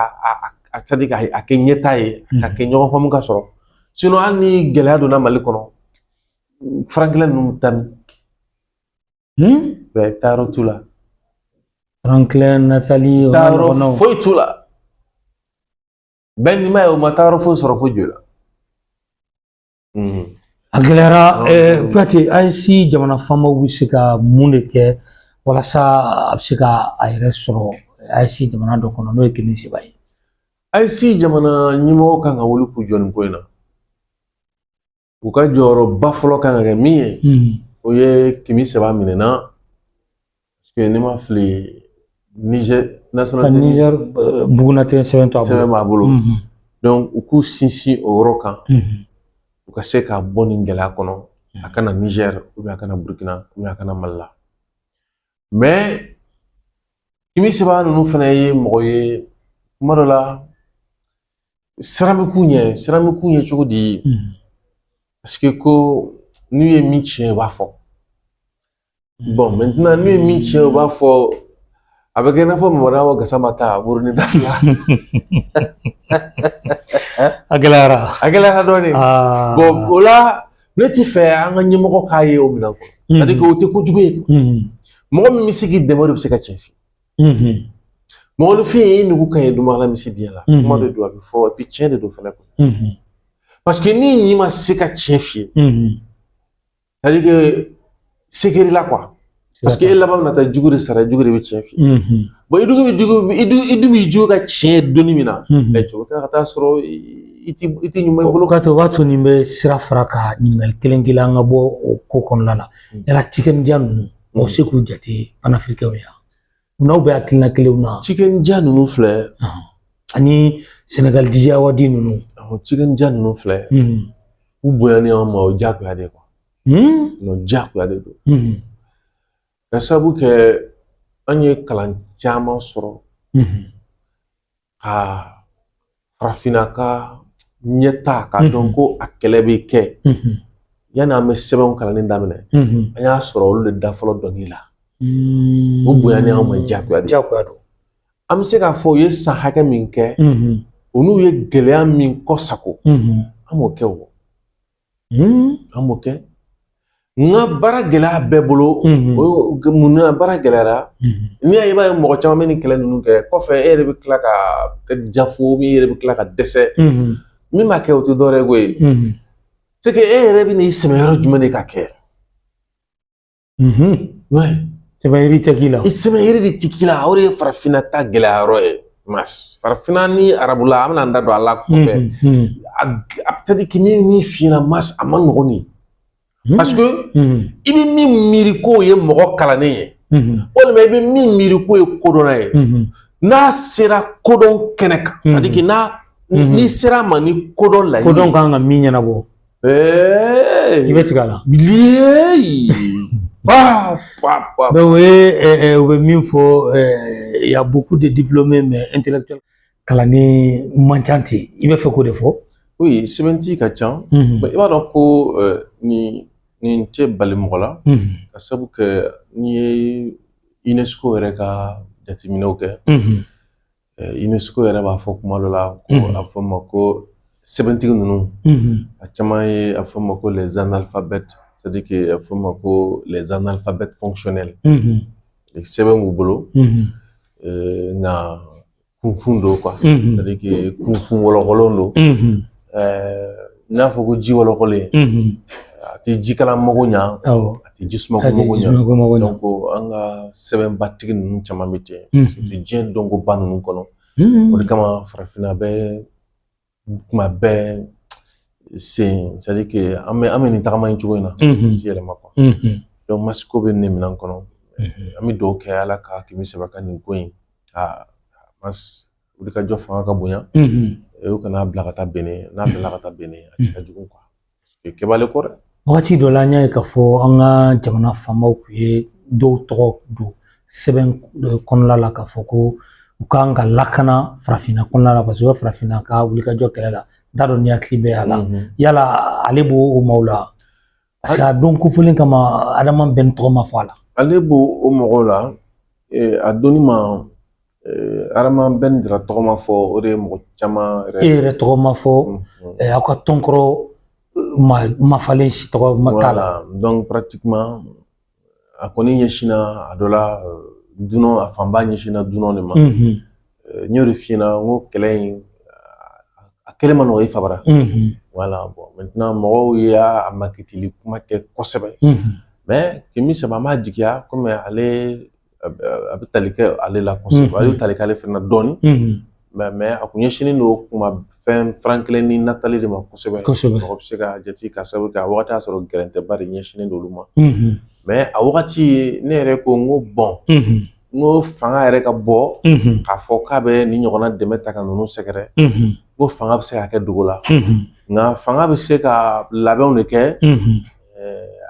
c'est-à-dire k'a kɛ ɲɛta ye ka kɛ ɲɔgɔn faamu ka sɔrɔ sinon hali ni gɛlɛya donna Mali kɔnɔ Franklin ninnu ta bɛɛ taayɔrɔ t'u la Franklin Nathalie taayɔrɔ foyi t'u la bɛɛ ni ma ye o ma taayɔrɔ foyi sɔrɔ foyi jɔ la a gɛlɛyara Kuyate AES jamana faamaw bɛ se ka mun de kɛ walasa a bɛ se ka a yɛrɛ sɔrɔ AES jamana dɔ kɔnɔ n'o ye Kɛmɛ Seba ye AES jamana ɲɛmɔgɔ kan ka wuli k'u jɔ nin ko in na u ka jɔyɔrɔba fɔlɔ kan ka kɛ min ye o ye Kɛmɛ Seba minɛna parce que ne ma fili Niger Niger Bugunate sɛbɛn b'a bolo donc u k'u sinsin o yɔrɔ kan u ka se ka bɔ nin gɛlɛya kɔnɔ a kana Niger ou bien a kana Burkina ou bien a kana Mali la mais Kɛmɛ Seba ninnu fana ye mɔgɔ ye kuma dɔ la siramɛk'u ɲɛ cogo di parce que ko n'u ye min tiɲɛ u b'a fɔ bon maintenant n'u ye min tiɲɛ u b'a fɔ a bɛ kɛ i n'a fɔ Mamadu Gassama ta Burundi da fila a gɛlɛyara dɔɔnin bon o la ne ti fɛ an ka ɲɛmɔgɔ k'a ye o minɛn kɔnɔ c'est-à-dire que o tɛ kojugu ye mɔgɔ min bɛ se k'i dɛmɛ o de bɛ se ka tiɲɛ f'i mɔgɔninfin i nugu ka ɲi dumala misi biɲɛ la kuma de don a bɛ fɔ et puis tiɲɛ de don fana parce que ni ɲi ma se ka tiɲɛ f'i ye c'est-à-dire que sekeri la quoi parce que e laban na taa jugu de sara jugu de bɛ tiɲɛ f'i ye bon i dun b'i jugu ka tiɲɛ donni min na cogo ka taa sɔrɔ i tɛ ɲuman i bolo. O b'a to nin bɛ sira fara ka ɲininkali kelen kelen an ka bɔ o ko kɔnɔna la yala cikɛnija ninnu o se k'u jate panafirikɛnw ye n'aw bɛ hakilina kelenw na cikɛnija ninnu filɛ ani Senegal Djihawadi ninnu cikɛnija ninnu filɛ u bonyani an ma o diyagoya de quoi non diyagoya de don ka sababu kɛ an ye kalan caman sɔrɔ ka farafinna ka ɲɛta k'a dɔn ko a kɛlɛ bɛ kɛ yanni an bɛ sɛbɛnw kalanni daminɛ an y'a sɔrɔ olu de da fɔlɔ dɔnkili la o bonyani an ma diyagoya don an bɛ se k'a fɔ u ye san hakɛ min kɛ u n'u ye gɛlɛya min kɔ sago an m'o kɛ o an m'o kɛ nka baara gɛlɛya bɛɛ bolo mun na baara gɛlɛyara n'i y'a ye i b'a ye mɔgɔ caman bɛ nin kɛlɛ ninnu kɛ kɔfɛ e yɛrɛ bɛ tila ka jafo min e yɛrɛ bɛ tila ka dɛsɛ min b'a kɛ o tɛ dɔwɛrɛ ye koyi c'est que e yɛrɛ bɛ n'i sɛmɛ yɔrɔ jumɛn de ka kɛ sɛmɛyiri tɛ k'i la sɛmɛyiri de tɛ k'i la o de ye farafinna ta gɛlɛya yɔrɔ ye farafinna ni arabula an bɛna an da don a la kɔfɛ a peut-être que min f'i ɲɛna a ma nɔgɔn ni parce que i bɛ min miiri k'o ye mɔgɔ kalannen ye walima i bɛ min miiri k'o ye kodɔnna ye n'a sera kodɔn kɛnɛ kan c'est-à-dire que n'i sera a ma ni kodɔn laɲini kodɔn kan ka min ɲɛnabɔ i bɛ tigɛ a la u bɛ min fɔ il y a beaucoup de diplômés mais intellectuels kalannen man ca ten i bɛ fɛ k'o de fɔ oui sɛbɛnti ka ca i b'a dɔn ko nin tɛ bali mɔgɔ la ka sabu kɛ n'i ye UNESCO yɛrɛ ka jateminɛw kɛ UNESCO yɛrɛ b'a fɔ kuma dɔ la ko a fɔ ma ko sɛbɛntigi ninnu a caman ye a fɔ ma ko les analphabètes c'est-à-dire que a fɔ ma ko les analphabètes fonctionnels sɛbɛn b'u bolo nka kunfun don quoi c'est-à-dire que kunfun wɔlɔkɔlen don n'a fɔ ko ji wɔlɔkɔlen a tɛ jikala mago ɲa a tɛ jisuma ko mago ɲa donc an ka sɛbɛnbatigi ninnu caman bɛ ten surtout diɲɛ dɔnkoba ninnu kɔnɔ o de kama farafinna bɛ kuma bɛɛ sen c'est à dire que an bɛ nin tagama in cogo in na ti yɛlɛma quoi donc masiko bɛ ne minɛn kɔnɔ an bɛ dugawu kɛ ala ka kimi sɛbɛ ka nin ko in mas wuli ka jɔ fanga ka bonya o kana bila ka taa Benin n'a bila ka taa Benin a cɛ ka jugu quoi kɛbali kɔ dɛ wagati dɔ la an y'a ye k'a fɔ an ka jamana faamaw tun ye dɔw tɔgɔ don sɛbɛn kɔnɔna la k'a fɔ ko u kan ka lakana farafinna kɔnɔna la parce que farafinna ka wulikajɔ kɛlɛ la n t'a dɔn ni hakili bɛ a la yala ale b'o maaw la parce que a don kofolen kama Adama Bɛn tɔgɔ ma fɔ a la ale b'o mɔgɔw la a donni ma Adama Bɛn dira tɔgɔ ma fɔ o de ye mɔgɔ caman yɛrɛ tɔgɔ ma fɔ aw ka tɔnkɔrɔ ma falen si tɔgɔ ma k'a la donc pratiquement a kɔni ɲɛsinna a dɔ la dunɔ a fanba ɲɛsinna dunɔ de ma n y'o de f'i ɲɛna n ko kɛlɛ in a kɛlɛ ma nɔgɔ i fabara voilà bon maintenant mɔgɔw y'a makitili kuma kɛ kosɛbɛ mais Kemi Seba m'a jigiya komi ale a bɛ tali kɛ ale la kosɛbɛ ale bɛ tali kɛ ale fana dɔɔni mais a kun ɲɛsinnen don kuma fɛn farankelen ni natali de ma kosɛbɛ mɔgɔ bɛ se ka jate ka sababu kɛ a wagati y'a sɔrɔ gɛrɛntɛba de ɲɛsinnen don olu ma mais a wagati ne yɛrɛ ko n ko bon n ko fanga yɛrɛ ka bɔ k'a fɔ k'a bɛ ni ɲɔgɔnna dɛmɛ ta ka ninnu sɛgɛrɛ n ko fanga bɛ se ka kɛ dogo la nka fanga bɛ se ka labɛnw de kɛ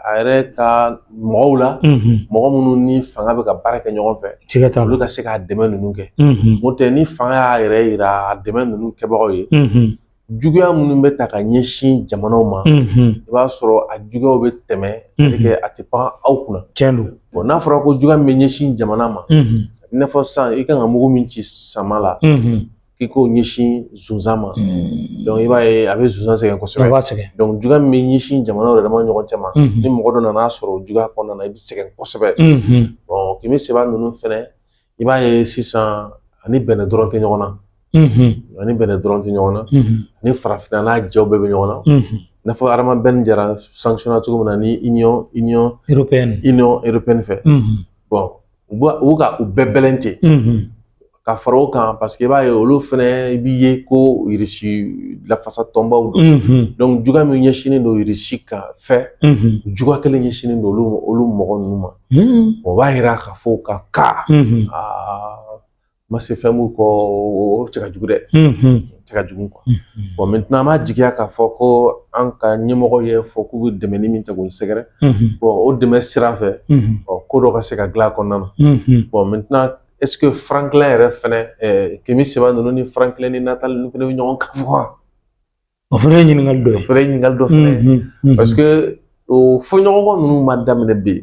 a yɛrɛ ka mɔgɔw la mɔgɔ minnu ni fanga bɛ ka baara kɛ ɲɔgɔn fɛ olu ka se k'a dɛmɛ ninnu kɛ n'o tɛ ni fanga y'a yɛrɛ yira a dɛmɛ ninnu kɛbagaw ye juguya minnu bɛ ta ka ɲɛsin jamanaw ma i b'a sɔrɔ a juguyaw bɛ tɛmɛ a tɛ pan aw kunna tiɲɛ don bon n'a fɔra ko juguya min bɛ ɲɛsin jamana ma i n'a fɔ sisan i kan ka mugu min ci sama la k'i k'o ɲɛsin zonzan ma donc i b'a ye a bɛ zonzan sɛgɛn kosɛbɛ donc juguya min bɛ ɲɛsin jamanaw yɛrɛ dama ɲɔgɔn cɛ ma ni mɔgɔ dɔ nana sɔrɔ juguya kɔnɔna na i bɛ sɛgɛn kosɛbɛ bon Kemi Seba ninnu fɛnɛ i b'a ye sisan ani bɛnɛ dɔrɔn tɛ ɲɔgɔn na ani bɛnɛ dɔrɔn tɛ ɲɔgɔn na ni farafinna n'a jɛw bɛɛ bɛ ɲɔgɔn na i n'a fɔ Adama Bɛn jara sanctionné cogo min na ni Union européenne fɛ bon u ka u bɛɛ bɛlɛn ten ka fara o kan parce que i b'a ye olu fɛnɛ i b'i ye ko Irisi lafasa tɔnbaw don donc juguya min ɲɛsinnen don Irisi kan fɛ juguya kelen ɲɛsinnen don olu mɔgɔ ninnu ma o b'a yira k'a fɔ ka ka ma se fɛn min kɔ o cɛ ka jugu dɛ cɛ ka jugu quoi bon maintenant an b'a jigiya k'a fɔ ko an ka ɲɛmɔgɔ ye fɔ k'u bɛ dɛmɛ ni min ta k'u sɛgɛrɛ bon o dɛmɛ sira fɛ ko dɔ ka se ka dilan a kɔnɔna na bon maintenant est-ce que Franklin yɛrɛ fɛnɛ Kemi Seba ninnu ni Franklin ni Natali ninnu fɛnɛ bɛ ɲɔgɔn kan fɔ wa o fɛnɛ ye ɲininkali dɔ ye o fɛnɛ ye ɲininkali dɔ fɛnɛ ye parce que o fɔɲɔgɔnkɔ ninnu ma daminɛ bi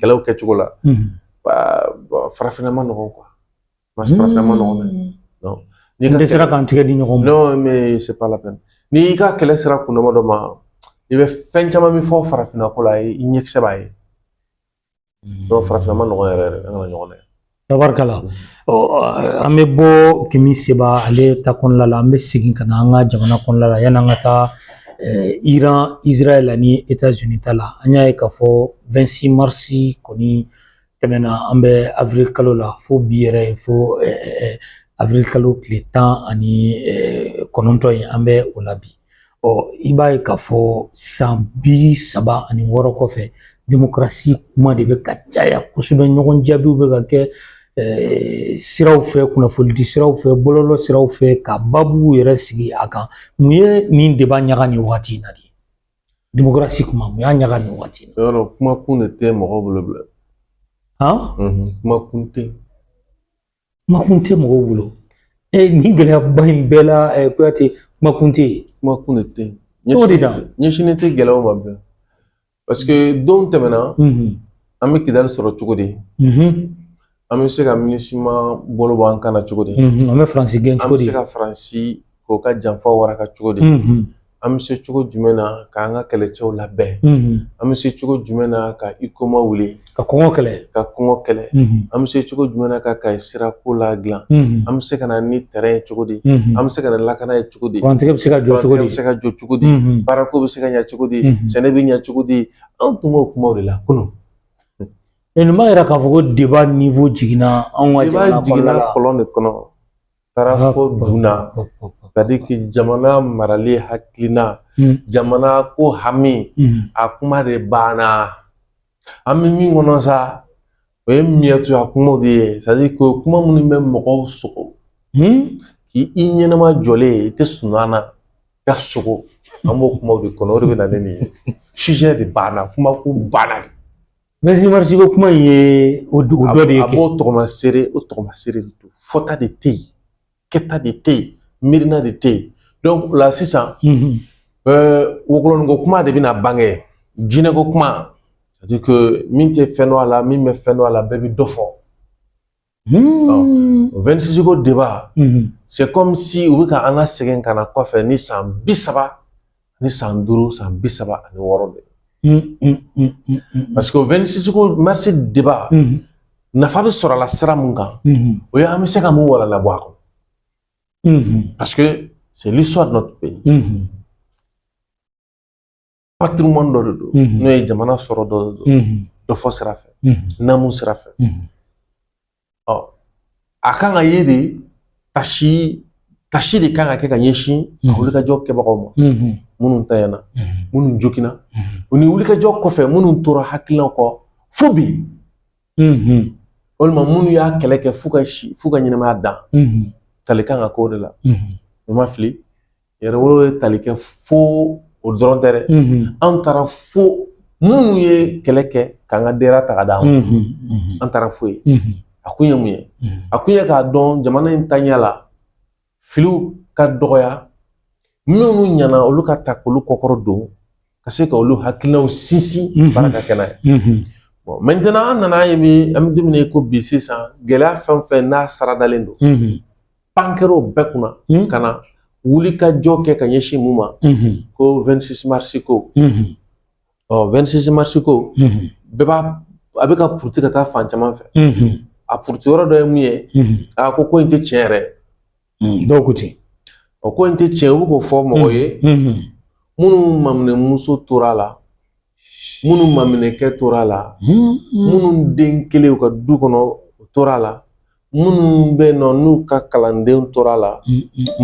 kɛlɛw kɛcogo la farafinna ma nɔgɔn quoi parce que farafinna ma nɔgɔn non n'i ka sera k'an tigɛ di ɲɔgɔn ma non mais c'est pas la peine ni i ka kɛlɛ sera kundama dɔ ma i bɛ fɛn caman min fɔ farafinna ko la i ɲɛkisɛ b'a ye donc farafinna ma nɔgɔn yɛrɛ an kana ɲɔgɔn dɛ tabarikala an bɛ bɔ Kemi Seba ale ta kɔnɔna la an bɛ segin ka na an ka jamana kɔnɔna la yanni an ka taa Iran Israël ani États-Unis ta la an y'a ye k'a fɔ 26 mars kɔni tɛmɛna an bɛ avril kalo la fo bi yɛrɛ ye fo avril kalo tile 19 ye an bɛ o la bi i b'a ye k'a fɔ san 36 kɔfɛ démocratie kuma de bɛ ka caya kosɛbɛ ɲɔgɔn jaabiw bɛ ka kɛ siraw fɛ kunnafoni di siraw fɛ bɔlɔlɔ siraw fɛ ka babu yɛrɛ sigi a kan mun ye nin débat ɲaga nin wagati in na de démocratie kuma mun y'a ɲaga nin wagati in na yɔrɔ kuma kun de tɛ mɔgɔw bolo bilen kuma kun tɛ mɔgɔw bolo nin gɛlɛyaba in bɛɛ la Kuyate kuma kun tɛ de tɛ ɲɛsinnen tɛ gɛlɛyaw ma bilen parce que don tɛmɛna an bɛ Kidali sɔrɔ cogo di an bɛ se ka MINUSMA bolo bɔ an kan na cogo di an bɛ Faransi gɛn cogo di an bɛ se ka Faransi k'o ka janfa waraka cogo di an an bɛ se cogo jumɛn na k'an ka kɛlɛcɛw labɛn an bɛ se cogo jumɛn na ka ikoma wuli ka kɔngɔ kɛlɛ an bɛ se cogo jumɛn na ka sirako la dilan an bɛ se ka na ni terrain ye cogo di an bɛ se ka na lakana ye cogo di kurantigɛ bɛ se ka jɔ cogo di baarako bɛ se ka ɲɛ cogo di sɛnɛ bɛ ɲɛ cogo di anw tun b'o kumaw de la kunun nin b'a yira k'a fɔ ko débat niveau jiginna anw ka jamana kɔnɔna la kɔlɔn de kɔnɔ taara fo dunna c'est-à-dire que jamana marali hakilina jamana ko hami a kuma de banna an bɛ min kɔnɔ sa o ye miyatuya kumaw de ye c'est-à-dire que kuma minnu bɛ mɔgɔw sogo k'i ɲɛnama jɔlen i tɛ sunɔgɔ na ka sogo an b'o kumaw de kɔnɔ o de bɛ na ne nin ye sujet de banna kuma ko banna de. Merci merci ko kuma in ye o dɔ de ye kɛ a b'o tɔgɔma seere de don fɔta de tɛ yen kɛta de tɛ yen miirina de tɛ yen donc o la sisan wokoloninko kuma de bɛna bange jinɛko kuma c'est-à-dire que min tɛ fɛn dɔn a la min bɛ fɛn dɔn a la bɛɛ bɛ dɔ fɔ 26 ko débat c'est comme si u bɛ ka an lasegin ka na kɔfɛ ni san 30 ni san 5 san 36 de parce que 26 ko marché débat nafa bɛ sɔrɔ a la sira mun kan o ye an bɛ se ka mun wala labɔ a kɔnɔ parce que c'est l'histoire de notre pays patrimoine dɔ de don n'o ye jamana sɔrɔ dɔ de don dɔ fɔ sira fɛ namu sira fɛ a kan ka ye de tasi de kan ka kɛ ka ɲɛsin a wulikajɔ kɛbagaw ma minnu tanyana minnu jogina u ni wulikajɔ kɔfɛ minnu tora hakilinaw kɔ fo bi walima minnu y'a kɛlɛ kɛ f'u ka ɲɛnamaya dan tali kan ka k'o de la i ma fili yɛrɛwolo ye tali kɛ fo o dɔrɔn tɛ dɛ an taara fo minnu ye kɛlɛ kɛ k'an ka denra ta ka d'an ma an taara fo ye a kun ye mun ye a kun ye k'a dɔn jamana in taɲɛ la filiw ka dɔgɔya minnu ɲana olu ka ta k'olu kɔkɔrɔ don ka se ka olu hakilinaw sinsin baara ka kɛ n'a ye bon maintenant an nana ye min an bɛ don min na ko bi sisan gɛlɛya fɛn o fɛn n'a saradalen don pankɛrɛw bɛɛ kunna ka na wulikajɔ kɛ ka ɲɛsin mun ma ko 26 mars ko 26 mars ko bɛɛ b'a a bɛ ka puruti ka taa fan caman fɛ a puruti yɔrɔ dɔ ye mun ye a ko in tɛ tiɲɛ yɛrɛ dɔw ko ten ko in tɛ tiɲɛ u bɛ k'o fɔ mɔgɔ ye minnu maminɛmuso tora la minnu maminɛkɛ tora la minnu den kelen u ka du kɔnɔ tora la minnu bɛ yen nɔ n'u ka kalandenw tora la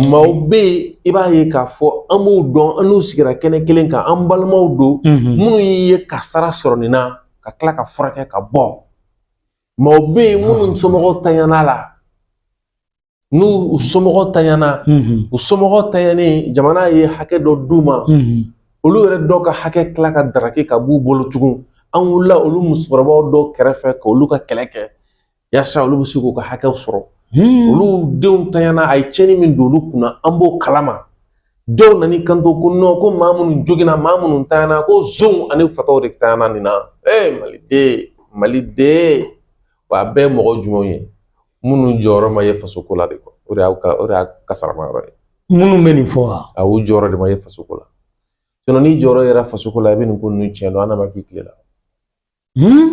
maaw bɛ yen i b'a ye k'a fɔ an b'u dɔn an n'u sigira kɛnɛ kelen kan an balimaw don minnu ye kasara sɔrɔ nin na ka tila ka furakɛ ka bɔ maaw bɛ yen minnu somɔgɔw tanyana la n'u somɔgɔw tanyana u somɔgɔw tanyanen jamana ye hakɛ dɔ d'u ma olu yɛrɛ dɔw ka hakɛ tila ka daraki ka b'u bolo tugun an wulila olu musokɔrɔbaw dɔw kɛrɛfɛ ka olu ka kɛlɛ kɛ yaasa olu bɛ se k'u ka hakɛw sɔrɔ olu denw tanyana a ye tiɲɛni min don olu kunna an b'o kalama dɔw nani kanto ko non ko maa minnu jogina maa minnu tanyana ko zonw ani fataw de tanyana nin na maliden wa a bɛɛ ye mɔgɔ jumɛnw ye minnu jɔyɔrɔ ma ye fasoko la de kɔ o de y'a kasarama yɔrɔ ye minnu bɛ nin fɔ wa o jɔyɔrɔ de ma ye fasoko la sinon ni jɔyɔrɔ yɛrɛ fasoko la i bɛ nin ko ninnu tiɲɛ dɔn an n'a ma k'i tile la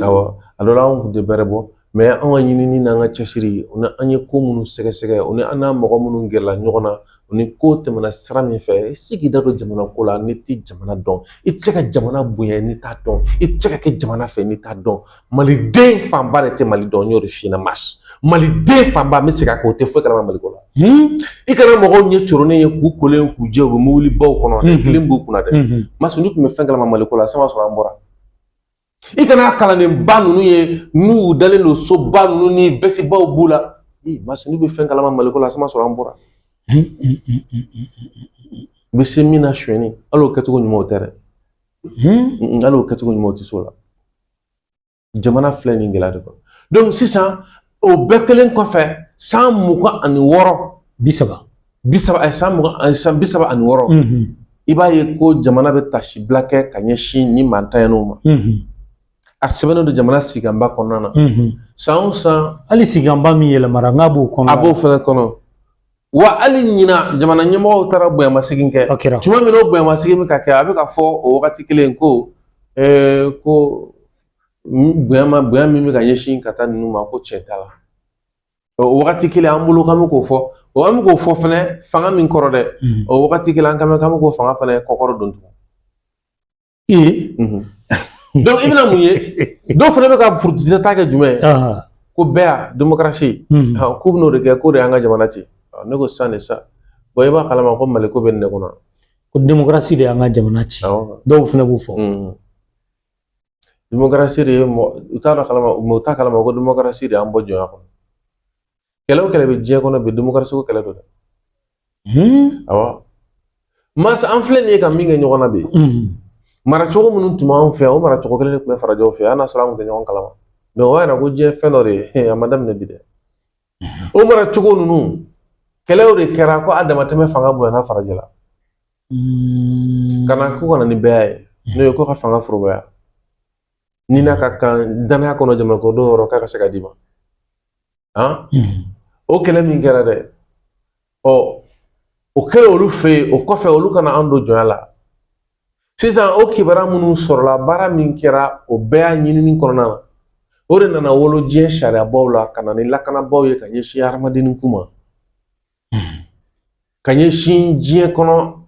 awɔ a dɔ la an kun tɛ bɛrɛ bɔ mais an ka ɲinini n'an ka cɛsiri o ni an ye ko minnu sɛgɛsɛgɛ o ni an n'a mɔgɔ minnu gɛrɛla ɲɔgɔn na o ni ko tɛmɛna sira min fɛ i se k'i da don jamana ko la n'i tɛ jamana dɔn i tɛ se ka jamana bonya n'i t'a dɔn i tɛ se ka kɛ jamana fɛ n'i t'a dɔn maliden fanba de tɛ mali dɔn n y'o de f'i ɲɛna masi maliden fanba n bɛ segin a kan o tɛ foyi kalama maliko la i kana mɔgɔw ɲɛ coronen ye k'u kolen k'u jɛ u bɛ mobili baw kɔnɔ dɛ kelen b'u kunna dɛ masi n'u tun bɛ fɛn kalama maliko la sama sɔrɔ an bɔra i kana kalanden ba ninnu ye n'u dalen don so ba ninnu ni vɛsibaw b'u la masi n'u bɛ fɛn kalama maliko la sama sɔrɔ an bɔra bɛ se min na sonyɛni hali o kɛcogo ɲumanw tɛ dɛ hali o kɛcogo ɲumanw tɛ s'o la jamana filɛ nin gɛlɛya de kɔnɔ donc sisan o bɛɛ kelen kɔfɛ san 26 san 36 i b'a ye ko jamana bɛ tasibila kɛ ka ɲɛsin ni mantanyanw ma a sɛbɛnnen don jamana sigikanba kɔnɔna na san o san hali sigikanba min yɛlɛmara n k'a b'o kɔnɔ a b'o fɛnɛ kɔnɔ wa ali nyina jamana nyemo tara boya masigin ke tuma mi no boya masigin ka ke abe ka fo o wakati kelen ko ko boya mi ka yeshin kata numa ko chetala o wakati kelen ambulo kam ko fo o am ko fo fene fanga min koro de o wakati kelen kam ko fanga fene kokoro dontu donc ibna munye do fene be ka furtita ta ke jume ko bea démocratie ha ko no de ke ko de anga jamana ti ne ko sa ne sa boy ba kala ma ko male ko ben ne ko na ko démocratie de anga jamana ci do fene bu fo démocratie de mo utara kala mo ta kala ma ko démocratie de ambo jo ko kelaw kele be je ko no be démocratie ko kele do awa mas enfle ni ka minga nyoko na be mara chogo munun tuma on fe o mara chogo kele ko fara jo fe ana salamu de nyon kala ma no wa na ko je fenore amadam ne bide o mara chogo nunu kelew de kera ko adama teme fanga bu na farajela kana ko kana ni be no ko ka fanga furba ni na ka kan dana ko no jama ko do ro ka se ka diba o kele min kera de o kele olu fe o ko fe olu kana ando joyala sisan o kibara munu sorla bara min kera o be a nyini ni korona o re nana wolo je sharia bawla kana ni lakana bawye ka yeshi armadini kuma kanye shin jiye kono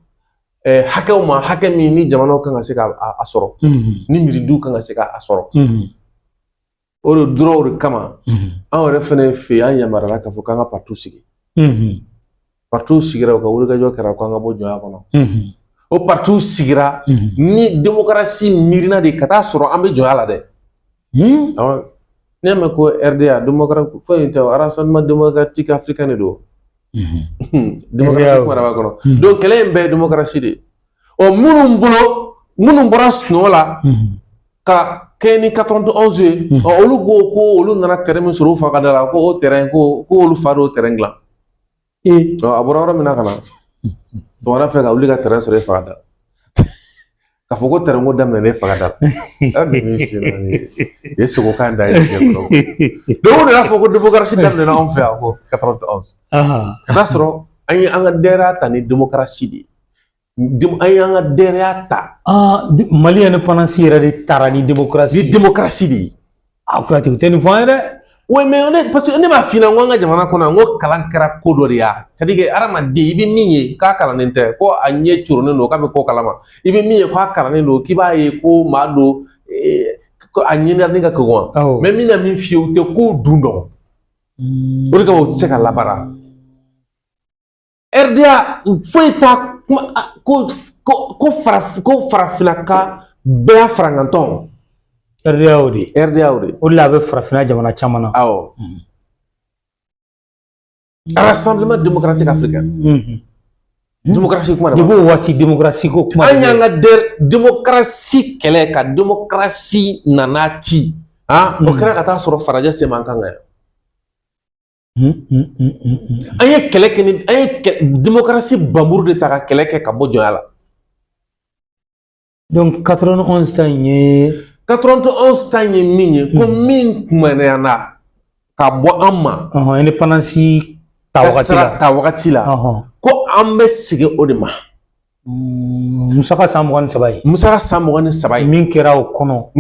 hakew ma hake mi ni jamano kan se ka asoro ni miridu kan se ka asoro o do dro kama an refene fe an yamara la ka fo kan partout sigi partout sigira ka wuri ka jo kera ko an bo jo kono o partout sigira ni démocratie mirina de kata soro an be jo ala de ne me ko RDA démocratie fo inte Rassemblement démocratique africain do démocratie ko rawa kono donc kelen be démocratie de o munum bora snola ka keni 91 o olu ko olu nana terrain min suru fa kadala ko o terrain ko olu fado terrain glan o abora ora mina kana to ora fe ka olu ka terrain suru fa kadala ka foko terrain go damne ne fa kadala abi mi fina yesu ko kan dai ko do na foko démocratie damne na on fe ko 91 kada soro ay anga dera tani démocratie di ay anga dera ta mali ne panasi radi tarani démocratie di akrati teni faire oui mais on est parce que ne ma fina nganga jamana kona ngo kalankara ko do ya c'est à dire arama di ibi minye ka kala nente ko anye churune no ka be ko kalama ibi minye ko kala ne no kiba ye ko mado ko anye na ninga ko mais mina min fiu te ko dundo o de ka o se ka labara RDA foi ta ko farafina ka be franganton RDA odi o la be farafina jamana chamana awo Rassemblement démocratique africain démocratie kuma de bo wati démocratie ko kuma anyanga démocratie kele ka démocratie nanati o kera ka ta soro faraja se mankanga aye kele keni aye démocratie bambour de ta kele ke ka bo joyala donc 91 tanye 91 tanye minye ko min kumanana ka bo amma indépendance ta wakati la ko ambe sige odima musaka samogani sabai min kera o kono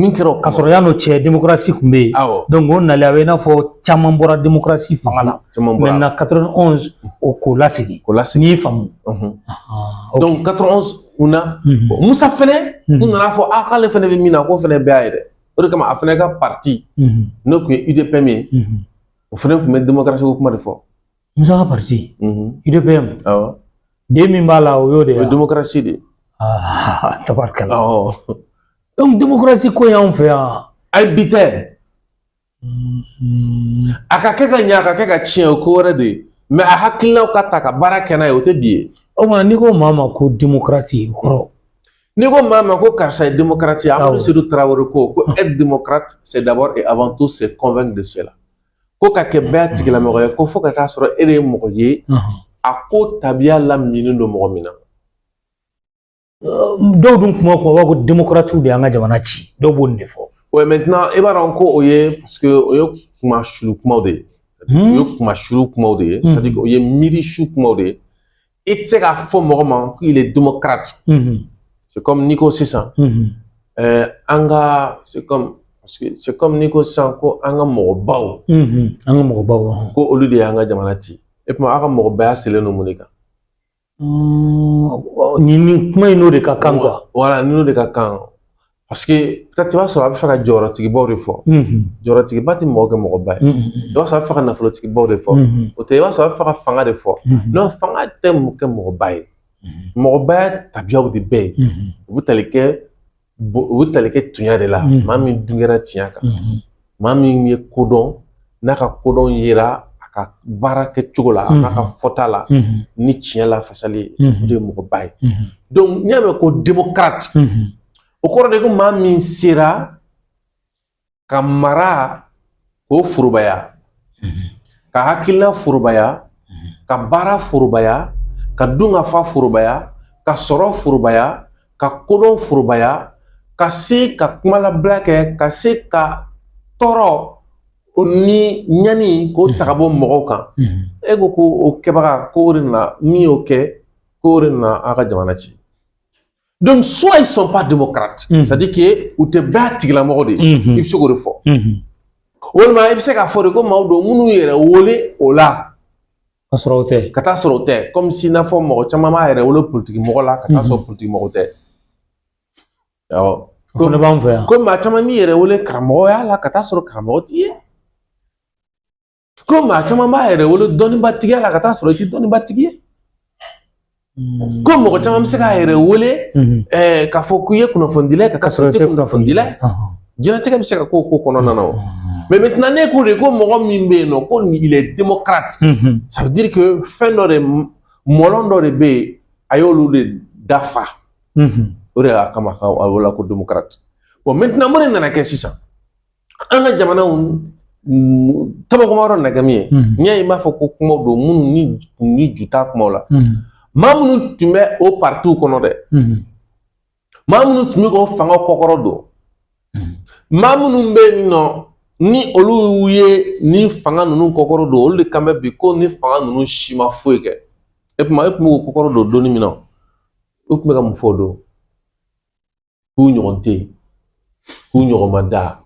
kasoro yano che démocratie kumbe donc on allait avec na fo chaman bora démocratie fangala maintenant 91 o ko lasigi ni famu donc 91 una musa fene na fo akale fene be mina ko fene be ayde o kama afene ka parti no ko UDP mi o fene ko démocratie ko kuma de fo musa ka parti UDPM demi mbala o yode ya démocratie de tabarkala donc démocratie ko yan fe ay bité aka keka nyaka keka chien ko wara de mais a hakilla ka taka baraka na yote bié o mana niko mama ko démocratie ko niko mama ko karsa démocratie Amadou Sédou Traoré ko être démocrate c'est d'abord et avant tout se convaincre de cela ko ka ke bet la mo ko fo ka ta soro ere mo ye a ko tabiya la minin do mo mina do dum ko wa ko démocrate de anga jamana ci do bonde fo ouais maintenant e ba ran ko oye parce que oyo kuma chulu kuma de Yo kuma shuru kuma de, c'est-à-dire que ye miri shu kuma de. Et c'est qu'à fond moment qu'il est démocrate. C'est comme Nico Sissan. Anga c'est comme parce que c'est comme Nico Sanko anga morobao. Anga morobao. Ko olu de anga jamanati. Et puis anga morobaya c'est le nomonika. Ni kuma ino de kakan quoi. Voilà, ni no de kakan. Parce que peut-être tu vas sur la faire jora tigi baw de fo. Jora tigi bati moge morobaya. Tu vas sur la faire na folo tigi baw de fo. O te vas sur la faire fanga de fo. Non fanga tem ke morobaya. Morobaya tabiaw de be. Vous talike tunya de la. Mami dungera tiaka. Mami ye kodon naka kodon yera aka baraka chogola naka fotala ni tinya la fasali de morobaya. Donc n'y a même ko démocrate. Au cours de ko mami sera kamara ko furubaya. Ka hakila furubaya, ka bara furubaya, ka dunga fa furubaya, ka soro furubaya, ka kodon furubaya, ka se ka kumala blake, ka se ka toro ni nyani ko takabo mogo kan. Ego ko o kebaga ko rina ni oke ko rina aga jamanachi. Donc soit ils sont pas démocrates, c'est-à-dire que ou te bâti la mort de, il faut le faire. Ou même il se ka fore ko mawdo munu yere wole ola. Kasrote. Katasrote comme si na fo mo chama ma yere wole politique mo la katasro politique mo te. Comme ma chama mi yere wole kramo ya la katasro kramo ti. Comme ma chama ma yere wole doni batigi la katasro ti doni batigi. Comme mo chama mi se ka yere wole ka fo kuye kuno fondile katasro ti kuno fondile. Jina teka mi se ka ko kono nana. Mais maintenant, il est démocrate. Ça veut dire que fin de molon de B, ayolu de dafa. Ora kama ka wala ko démocrate. Bon maintenant mo na ke sisa. Anga jamana taba ko maro na gami. Nya ima fo ko kuma do mun ni juta kuma la. Mamunu tume au partout kono de. Mamunu tume ko fanga kokoro do. Mamunu be no ni olu ye ni fanga nunu kokoro do olu de kambe bi ko ni fanga nunu shima foike e puis kokoro do doni mina o kuma ga mfo do ku nyoronte ku nyoromada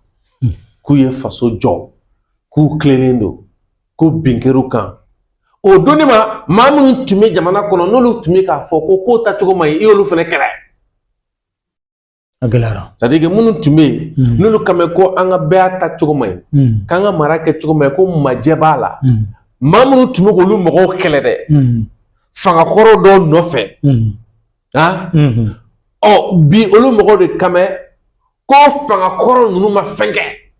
ku ye faso jo ku clenendo ku binkeru kan o doni ma mamu tumi jamana kono nolu tumi ka fo ko ta chogo mai e olu fene kere Agelara. C'est-à-dire que nous tume, nous le kameko anga beata chogomay, kanga marake chogomay ko majebala. Mamu tume ko lu mo kelede. Fanga koro do no fe. Ah? Oh, bi olu mo de kame ko fanga koro nunu ma fenge.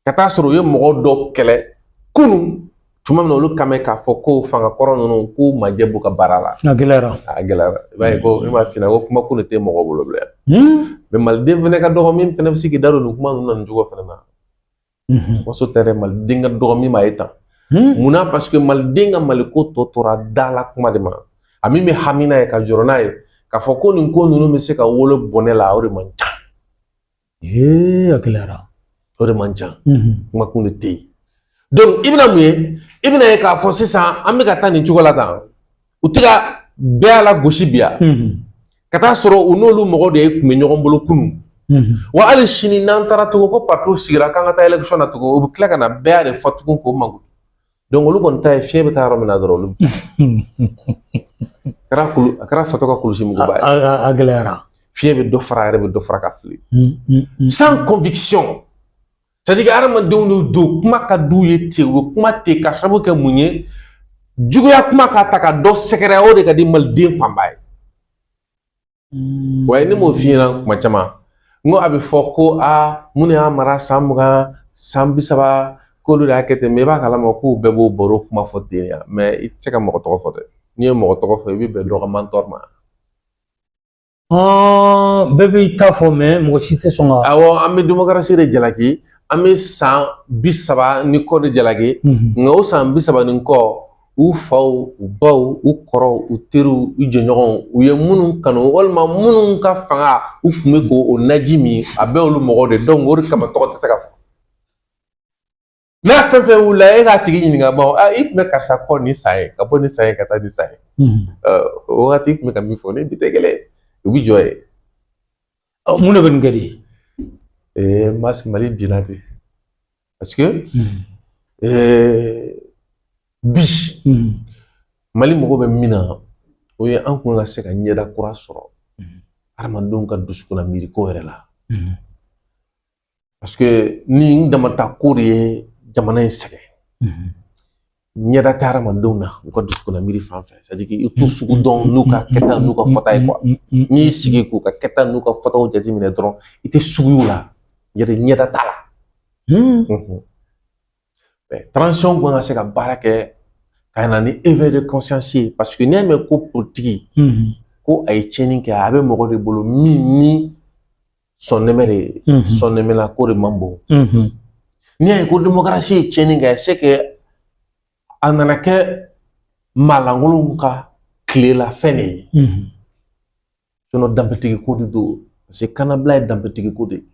Kata soro ye mo do kele kunu tuma no lu kame ka foko fanga koro nunu ko majebu ka barala. Agelara. Agelara. Ba ko ima fina ko kuma ko te mo bolo ble. Mais malden vene ka dogo min tene siki daro nu kuma nu nan jogo fena na waso tere malden ga dogo mi ma eta muna parce que malden ga maliko to tora dala kuma de ma ami me hamina e ka jorona e ka foko ni ko nu me se ka wolo bonela ore mancha Agelara ore mancha kuma kunde te donc ibna muye ibna e ka fo sisa ami ka tani jogo la ta utiga be ala goshi bia kata soro unolu mogo de kume nyogon bolo kunu wa al shini nan tara to ko patro sigira kan ta election na to ko bu klaka na be de fotu ko mangu donc lu kon tay fiebe ta romina doro lu kara foto ko kulu shimu ba Agelara fiebe do frère be do fraka fli sans conviction c'est-à-dire arama de do kuma ka du yete kuma te ka sabu ke munye jugo ya kuma ka taka do sekere o de ka di mal den fambay ouais ni mo fina machama ngo abi foko a muni amara samga sambi saba ko lu rakete me ba kala mako bebo boro kuma fote ya mais iteka mo to fote ni mo to fo bi be do mentor ma bebe ta fo me mo cité songa awo ami démocratie de jalaki ami san bisaba ni ko de jalaki ngo san bisaba ni ko u faw u baw u koro u teru u jonyogon u ye munun kanu walma munun ka fanga u kume ko o najimi abe olu mogo de donc ori kama to ta ka fa na fɛn fɛn wula e k'a tigi ɲininka bon i tun bɛ karisa kɔ ni san ye ka bɔ ni san ye ka taa ni san ye o wagati i tun bɛ ka min fɔ ni bi tɛ kelen ye u bi jɔ ye mun de bɛ nin kɛ de Mali binna ten parce que bi Mali mɔgɔ bɛ min na o ye an kun ka se ka ɲɛda kura sɔrɔ adamadenw ka dusukun miiri ko yɛrɛ la parce que ni n damata ko de ye jamana in sɛgɛn ɲɛda tɛ adamadenw na u ka dusukun miiri fan fɛ c'est à dire i t'u sugu dɔn n'u ka kɛta n'u ka fɔta ye quoi n'i y'i sigi k'u ka kɛta n'u ka fɔtaw jateminɛ dɔrɔn i tɛ sugu y'u la ɲɛda t'a la transition kun ka se ka baara kɛ ka na ni éveil de conscience ye parce que n'i y'a mɛn ko politique ko a ye tiɲɛni kɛ a bɛ mɔgɔ de bolo min ni sɔnnɛmɛ de ye sɔnnɛmɛla ko de man bon n'i y'a ye ko démocratie ye tiɲɛni kɛ c'est que a nana kɛ maalankolonw ka tilela fɛn de ye sinon danbetigi ko de don parce que kanabila ye danbetigi ko de ye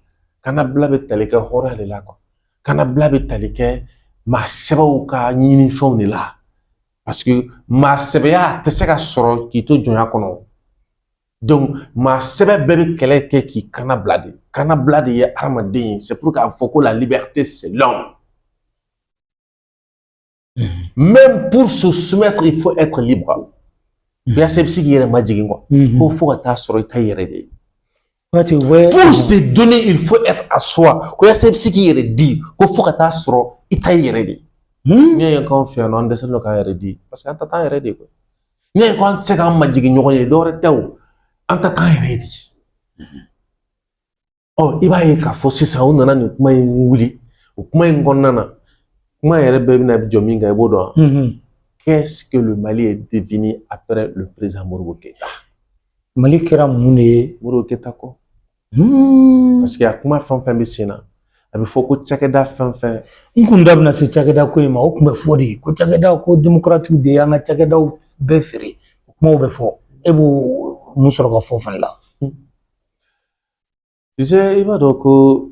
kanabila bɛ tali kɛ hɔrɔnya de la quoi kanabila bɛ tali kɛ maa sɛbɛw ka ɲinifɛnw de la parce que maa sɛbɛya tɛ se ka sɔrɔ k'i to jɔnya kɔnɔ donc maa sɛbɛ bɛɛ bɛ kɛlɛ kɛ k'i kanabila de kanabila de ye adamaden ye c'est pour k'a fɔ ko la liberté c'est l'homme même pour se soumettre il faut être libre biasa bɛ se k'i yɛrɛ majigin quoi ko fo ka taa sɔrɔ i ta yɛrɛ de ye pour se donner il faut être à soi ko yasa bɛ se k'i yɛrɛ di ko fo ka taa sɔrɔ i ta yɛrɛ de ye n'i y'a ye k'anw fɛ yan nɔ an dɛsɛlen don k'an yɛrɛ di parce que an ta t'an yɛrɛ de ye n'i y'a ye k'an tɛ se k'an majigin ɲɔgɔn ye dɔwɛrɛ tɛ o an ta t'an yɛrɛ de i b'a ye k'a fɔ sisan u nana nin kuma in wuli o kuma in kɔnɔna na kuma yɛrɛ bɛɛ bɛna jɔ min kan i b'o dɔn qu'est-ce que le Mali est devenu après le président Modibo Keïta Mali kɛra mun de ye Modibo Keïta kɔ parce que a kuma fɛn fɛn bɛ sen na a bɛ fɔ ko cakɛda fɛn fɛn n kun da bɛna se cakɛda ko in ma o tun bɛ fɔ de ko cakɛda ko démocrates de y'an ka cakɛdaw bɛɛ feere o kumaw bɛ fɔ e b'o mun sɔrɔ ka fɔ fana la tu sais i b'a dɔn ko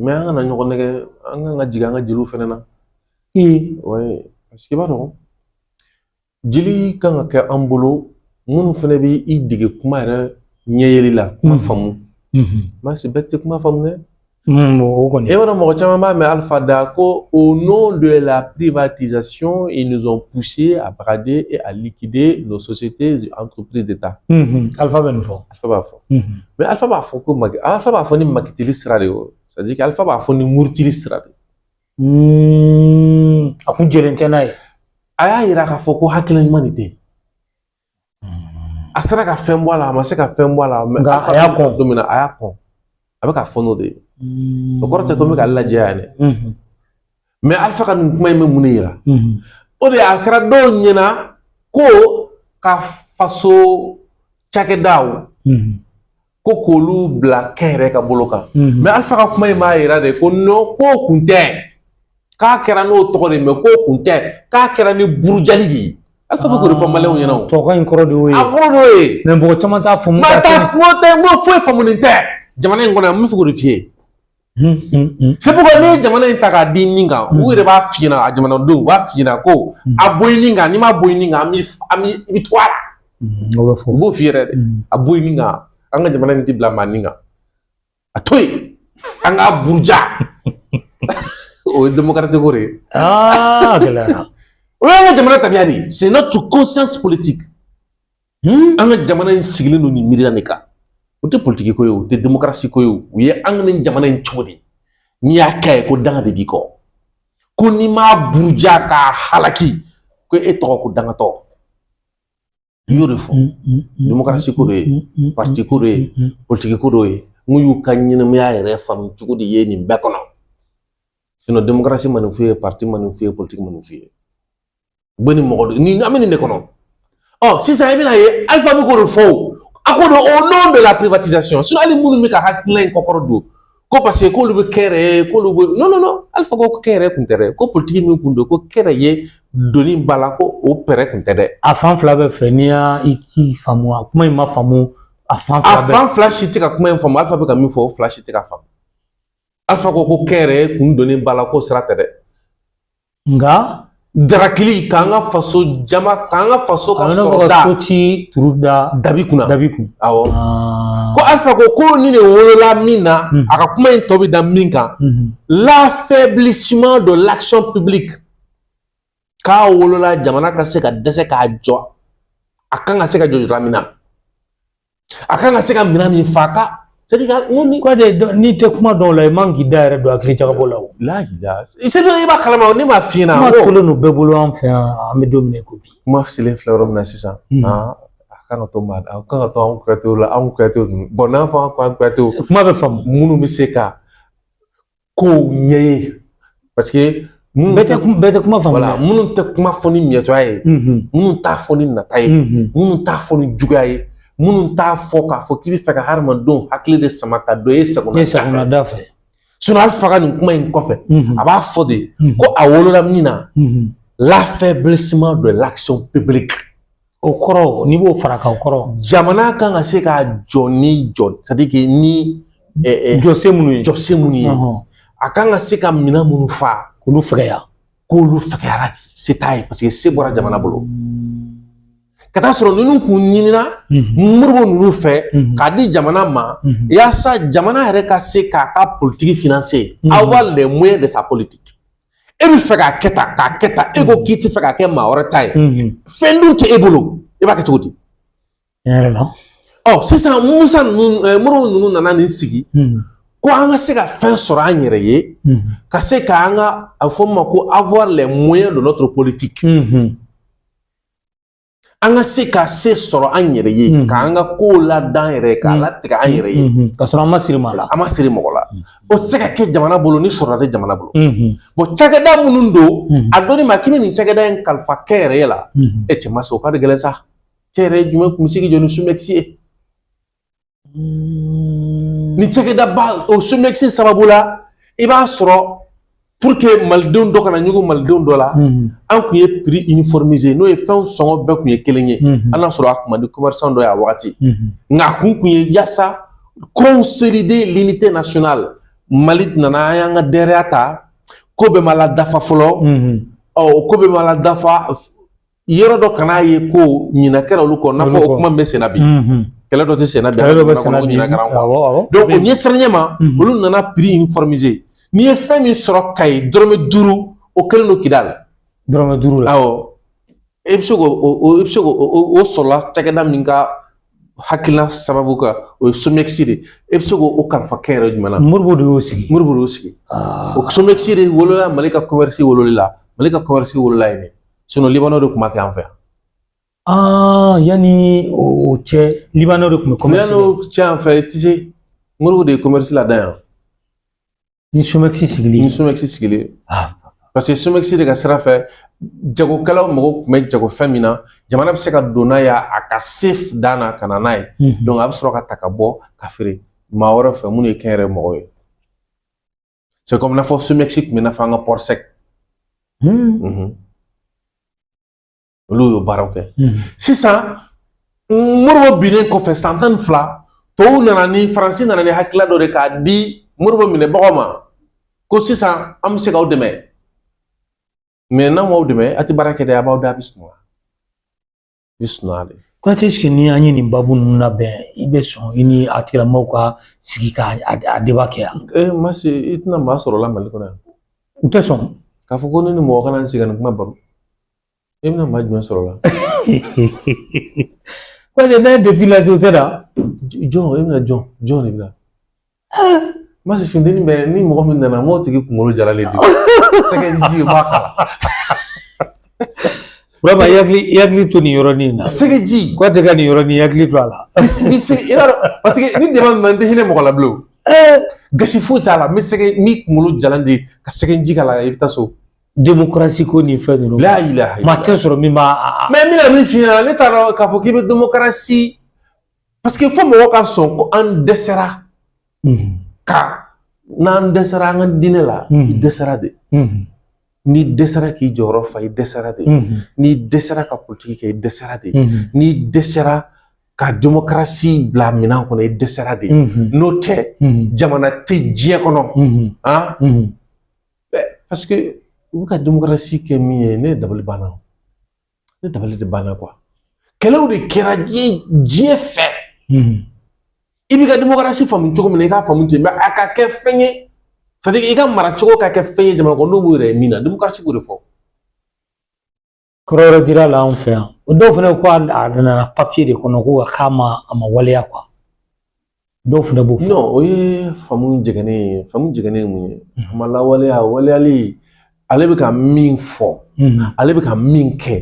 mais an kana ɲɔgɔn nɛgɛ an kan ka jigin an ka jeliw fana na ouais parce que i b'a dɔn jeli kan ka kɛ an bolo minnu fana bɛ i dege kuma yɛrɛ ɲɛyɛli la kuma faamu maa si bɛɛ tɛ kuma faamu dɛ o kɔni et voilà mɔgɔ caman b'a mɛn Alpha da ko au nom de la privatisation ils nous ont poussé à brader et à liquider nos sociétés et entreprises d'État Alpha bɛ nin fɔ Alpha b'a fɔ mais Alpha b'a fɔ ko Alpha b'a fɔ ni makiteli sira de ye c'est à dire que Alpha b'a fɔ ni murutili sira de a kun jɛlen tɛ n'a ye a y'a yira k'a fɔ ko hakilina ɲuman de tɛ a sera ka fɛn bɔ a la a ma se ka fɛn bɔ a la mais a y'a kɔn don min na a y'a kɔn a bɛ ka fɔ n'o de ye o kɔrɔ tɛ ko n bɛ k'ale lajɛ yan dɛ mais Alpha ka nin kuma in bɛ mun de yira o de a kɛra dɔw ɲɛna ko ka faso cakɛdaw ko k'olu bila kɛn yɛrɛ ka bolo kan mais Alpha ka kuma in b'a yira de ko non k'o kun tɛ k'a kɛra n'o tɔgɔ de mais k'o kun tɛ k'a kɛra ni burujali de ye Alpha bɛ k'o de fɔ maliyɛnw ɲɛna o tɔgɔ in kɔrɔ de y'o ye a kɔrɔ de y'o ye mais mɔgɔ caman t'a faamu n foyi faamulen tɛ jamana in kɔnɔ yan n bɛ fɛ k'o de f'i ye c'est pourquoi n'i ye jamana in ta k'a di nin kan u yɛrɛ b'a f'i ɲɛna a jamanadenw u b'a f'i ɲɛna ko a bɔ i nin kan n'i ma bɔ i nin kan i bɛ to a la u b'o f'i yɛrɛ dɛ a bɔ i nin kan an ka jamana in tɛ bila maa nin kan a to yen an k'a buruja o ye démocratie ko de ye gɛlɛyara o y'an ka jamana tabiya de ye c'est notre conscience politique an ka jamana in sigilen don nin miiriya de kan o tɛ politique ko ye o tɛ démocratie ko ye o ye an ka nin jamana in cogo de n'i y'a kɛ ye ko danga de b'i kɔ ko n'i m'a buruja k'a halaki ko e tɔgɔ ko dangatɔ i y'o de fɔ démocratie ko de ye parti ko de ye politique ko de ye n y'u ka ɲɛnamaya yɛrɛ faamu cogo de ye nin bɛɛ kɔnɔ sinon démocratie ma nin f'u ye parti ma nin f'u ye politique ma nin f'u ye u bɛ nin mɔgɔ ni an bɛ nin de kɔnɔ sisan i bɛna ye Alpha bɛ k'o de fɔ o a ko au nom de la privatisation sinon hali minnu bɛ ka hakilina in kɔkɔrɔ don ko parce que k'olu bɛ kɛ yɛrɛ ye k'olu bɛ non Alpha ko kɛ yɛrɛ kun tɛ dɛ ko politique min kun don ko kɛ yɛrɛ ye doni b'a la ko o pɛrɛ kun tɛ dɛ a fan fila bɛ fɛ n'i y'a k'i faamu a kuma in ma faamu a fan fila si tɛ ka kuma in faamu Alpha bɛ ka min fɔ o fila si tɛ ka faamu Alpha ko kere kun doni bala ko sirata de nga darakili kanga faso jama kanga faso ka sorda soti turuda dabikuna awo Ah. ko Alpha ko ni ne wolola mina aka kuma en tobi da minka l'affaiblissement de l'action publique ka wolola jamana ka se ka dese ka jo akanga se ka jo ramina akanga se ka mina min faka c'est dire ngoni quoi de ni te kuma don la mangi daire do akri jaga bolaw la ila c'est ba kalama ni ma fina ma tolo no bebolo am fe am dominer ko bi ma silen fleurom na sisa akanga to mad akanga to an kwato la an kwato bon na fa kwa kwato kuma be fam munu mi seka ko nyeye parce que bete kuma fam voilà munu te kuma foni mieto ay munu ta foni na tay munu ta foni jugaye munu ta fo ka fo kibi fe ka harma don hakle de samaka do e sagona dafe sunu Alpha ni kuma in kofe aba fo de ko awolola mina l'affaiblissement de l'action publique okoro ni bo faraka okoro jamana kan ga se ka joni jod c'est-à-dire que ni jose munu akan ga se ka mina munu fa kulu fregaya c'est taille parce que c'est bora jamana bolo kata soro nunu kun nyinina murbo nunu fe ka di jamana ma yasa jamana yɛrɛ ka se ka ka politique financer avoir les moyens de sa politique e bi fɛ ka kɛta e ko k'i ti fɛ ka kɛ maa wɛrɛ ta ye fɛn dun tɛ e bolo e b'a kɛ cogo di yɛrɛ la sisan musa murbo nunu nana nin sigi ko an ka se ka fɛn sɔrɔ an yɛrɛ ye ka se ka an ka a fɔ ma ko avoir les moyens de notre politique an ka se ka se sɔrɔ an yɛrɛ ye ka an ka kow ladan yɛrɛ k'a latigɛ an yɛrɛ ye ka sɔrɔ an ma siri maa la an ma siri mɔgɔ la o tɛ se ka kɛ jamana bolo ni sɔrɔla tɛ jamana bolo bon cakɛda minnu don a dɔnni ma k'i bɛ nin cakɛda in kalifa kɛ yɛrɛ ye la e cɛ ma se o ka de gɛlɛn sa kɛ yɛrɛ ye jumɛn kun bɛ se k'i jɔ ni Sumexi ye ni cakɛda ba o Sumexi sababu la i b'a sɔrɔ pour que malidenw dɔ kana ɲugu malidenw dɔ la an kun ye prix uniformisé n'o ye fɛnw sɔngɔ bɛɛ kun ye kelen ye an n'a sɔrɔ a kun man di commerçant dɔ ye a wagati nka a kun ye yaasa consolider l'unité nationale Mali nana an y'an ka dɛrɛya ta ko bɛɛ ma ladafa fɔlɔ o ko bɛɛ ma ladafa yɔrɔ dɔ kan'a ye ko ɲina kɛra olu kɔ n'a fɔ o kuma bɛ senna bi kɛlɛ dɔ tɛ senna bi ɲina kɛra donc o ɲɛsiranɲɛ ma olu nana prix uniformisé n'i ye fɛn min sɔrɔ Kayi dɔrɔmɛ 5 o kɛlen don Kidali dɔrɔmɛ 5 la awɔ e bɛ se k'o sɔrɔla cakɛda min ka hakilina sababu kan o ye Sumexi de e bɛ se k'o kalifa kɛ yɛrɛ jumɛn na Moribo de y'o sigi o Sumexi de wolola Mali ka commerce wololi la Mali ka commerce wolola yen sinon Libanɛ de tun b'a kɛ an fɛ yan yani o cɛ Libanɛ de tun bɛ commerce yanni o cɛ an fɛ i tɛ se Moribo de ye commerce ladan yan ni Sumexi sigilen parce que Sumexi de ka sira fɛ jagokɛlaw mago tun bɛ jagofɛn min na jamana bɛ se ka don n'a ye a ka se dan na ka na n'a ye donc a bɛ sɔrɔ ka ta ka bɔ ka feere maa wɛrɛ fɛ minnu ye kɛnyɛrɛye mɔgɔw ye c'est comme n'a fɔ Sumexi tun bɛ n'a fɔ an ka port sec olu y'o baaraw kɛ sisan Moribo binnen kɔfɛ san 12 tɔw nana ni Faransi nana ni hakilila dɔ de k'a di Moribo minɛbagaw ma ko sisan an bɛ se k'aw dɛmɛ mais n'an m'aw dɛmɛ a tɛ baara kɛ dɛ a b'aw da a bɛ sunɔgɔ de. Kɔnate est-ce que ni an ye nin babu ninnu labɛn i bɛ sɔn i ni a tigilamɔgɔw ka sigi k'a débat kɛ yan. Masi i tɛna maa sɔrɔ la Mali kɔnɔ yan. U tɛ sɔn. K'a fɔ ko ne ni mɔgɔ kana n sigi ka nin kuma baro e bɛna maa jumɛn sɔrɔ la. Kɔnate n'a ye défi lase o tɛ da. Jɔn e bɛna jɔn de bɛna. Masi funteni bɛ ni mɔgɔ min nana m'o tigi kunkolo jaralen de sɛgɛji b'a kala. Vraiment i hakili to nin yɔrɔnin na. Sɛgɛji. Kɔnate ka nin yɔrɔnin i hakili to a la. Parce que ni débat min tɛ hinɛ mɔgɔ la bilen. Gasi foyi t'a la n bɛ kunkolo jalan de ka sɛgɛji k'a la i bɛ taa so. Démocratie ko nin fɛn ninnu. La ilaha illallah. Maa tɛ sɔrɔ min b'a. Mais n bɛna min f'i ɲɛna ne t'a dɔn k'a fɔ k'i bɛ démocratie parce que fo mɔgɔ ka sɔn ko an dɛsɛra. N'an dɛsɛra an ka diinɛ la i dɛsɛra de n'i dɛsɛra k'i jɔyɔrɔ fa i dɛsɛra de n'i dɛsɛra ka politique kɛ i dɛsɛra de n'i dɛsɛra ka démocratie bila minan kono e dɛsɛra de n'o tɛ jamana tɛ diɲɛ kɔnɔ parce que u ka démocratie kɛ min ye ne dabali banna ne dabali de banna quoi kɛlɛw de kɛra diɲɛ fɛ i b'i ka démocratie faamu cogo min na i k'a faamu ten mais a ka kɛ fɛn ye c'est-à-dire i ka mara cogo ka kɛ fɛn ye jamana kɔnɔdenw b'u yɛrɛ min na démocratie b'o de fɔ kɔrɔ wɛrɛ dira la anw fɛ yan o dɔw fana ko a nana papier de kɔnɔ ko k'a ma waleya quoi dɔw fana b'o fɔ non o ye faamu jɛgɛnen ye mun ye a ma lawaleya waleyali ale bɛ ka min fɔ ale bɛ ka min kɛ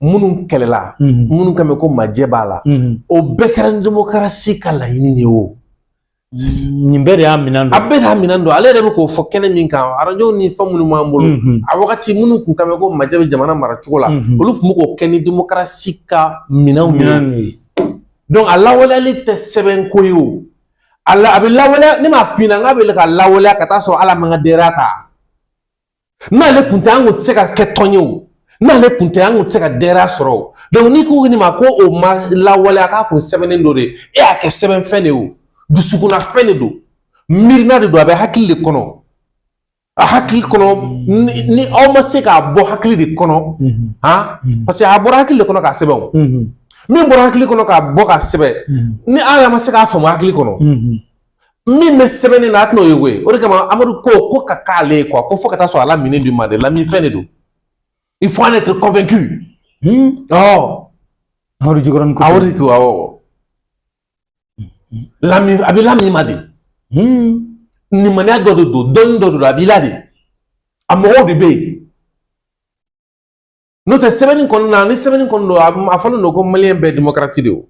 minnu kɛlɛla minnu kan bɛ ko majɛ b'a la o bɛɛ kɛra ni démocratie ka laɲini de ye o nin bɛɛ de y'a minɛn don a bɛɛ de y'a minɛn don ale yɛrɛ bɛ k'o fɔ kɛnɛ min kan arajo ni fɛn minnu b'an bolo a wagati minnu kun kan bɛ ko majɛ bɛ jamana mara cogo la olu tun bɛ k'o kɛ ni démocratie ka minɛnw ye donc a lawaleyali tɛ sɛbɛn ko ye o a bɛ lawaleya ne m'a f'i ɲɛna n k'a bɛ ka lawaleya ka taa sɔrɔ ala man ka denbaya ta n'ale kun tɛ an kun tɛ se ka kɛ tɔn ye o n'ale kun tɛ an kun tɛ se ka denbaya sɔrɔ o donc n'i ko nin ma ko o ma lawaleya k'a kun sɛbɛnnen don de e y'a kɛ sɛbɛnfɛn de ye o dusukuna fɛn de don miirina de don a bɛ hakili de kɔnɔ a hakili kɔnɔ ni aw ma se k'a bɔ hakili de kɔnɔ parce que a bɔra hakili de kɔnɔ k'a sɛbɛn o min bɔra hakili kɔnɔ k'a bɔ k'a sɛbɛn ni ala ma se k'a faamu hakili kɔnɔ min bɛ sɛbɛnni na a tɛn'o ye koyi o de kama amadu ko ka k'ale ye quoi ko fo ka taa sɔrɔ ala minɛ don ma de lamini fɛn de don il faut en être convaincu amadu jikɔrɔni ko awɔ de ko awɔ lami a bɛ lamini ma de nimaniya dɔ de don dɔnni dɔ de don a b'i la de a mɔgɔw de bɛ yen n'o tɛ sɛbɛnni kɔnɔna na ni sɛbɛnni kɔnɔna don a fɔlen don ko maliyɛn bɛɛ démocratie de o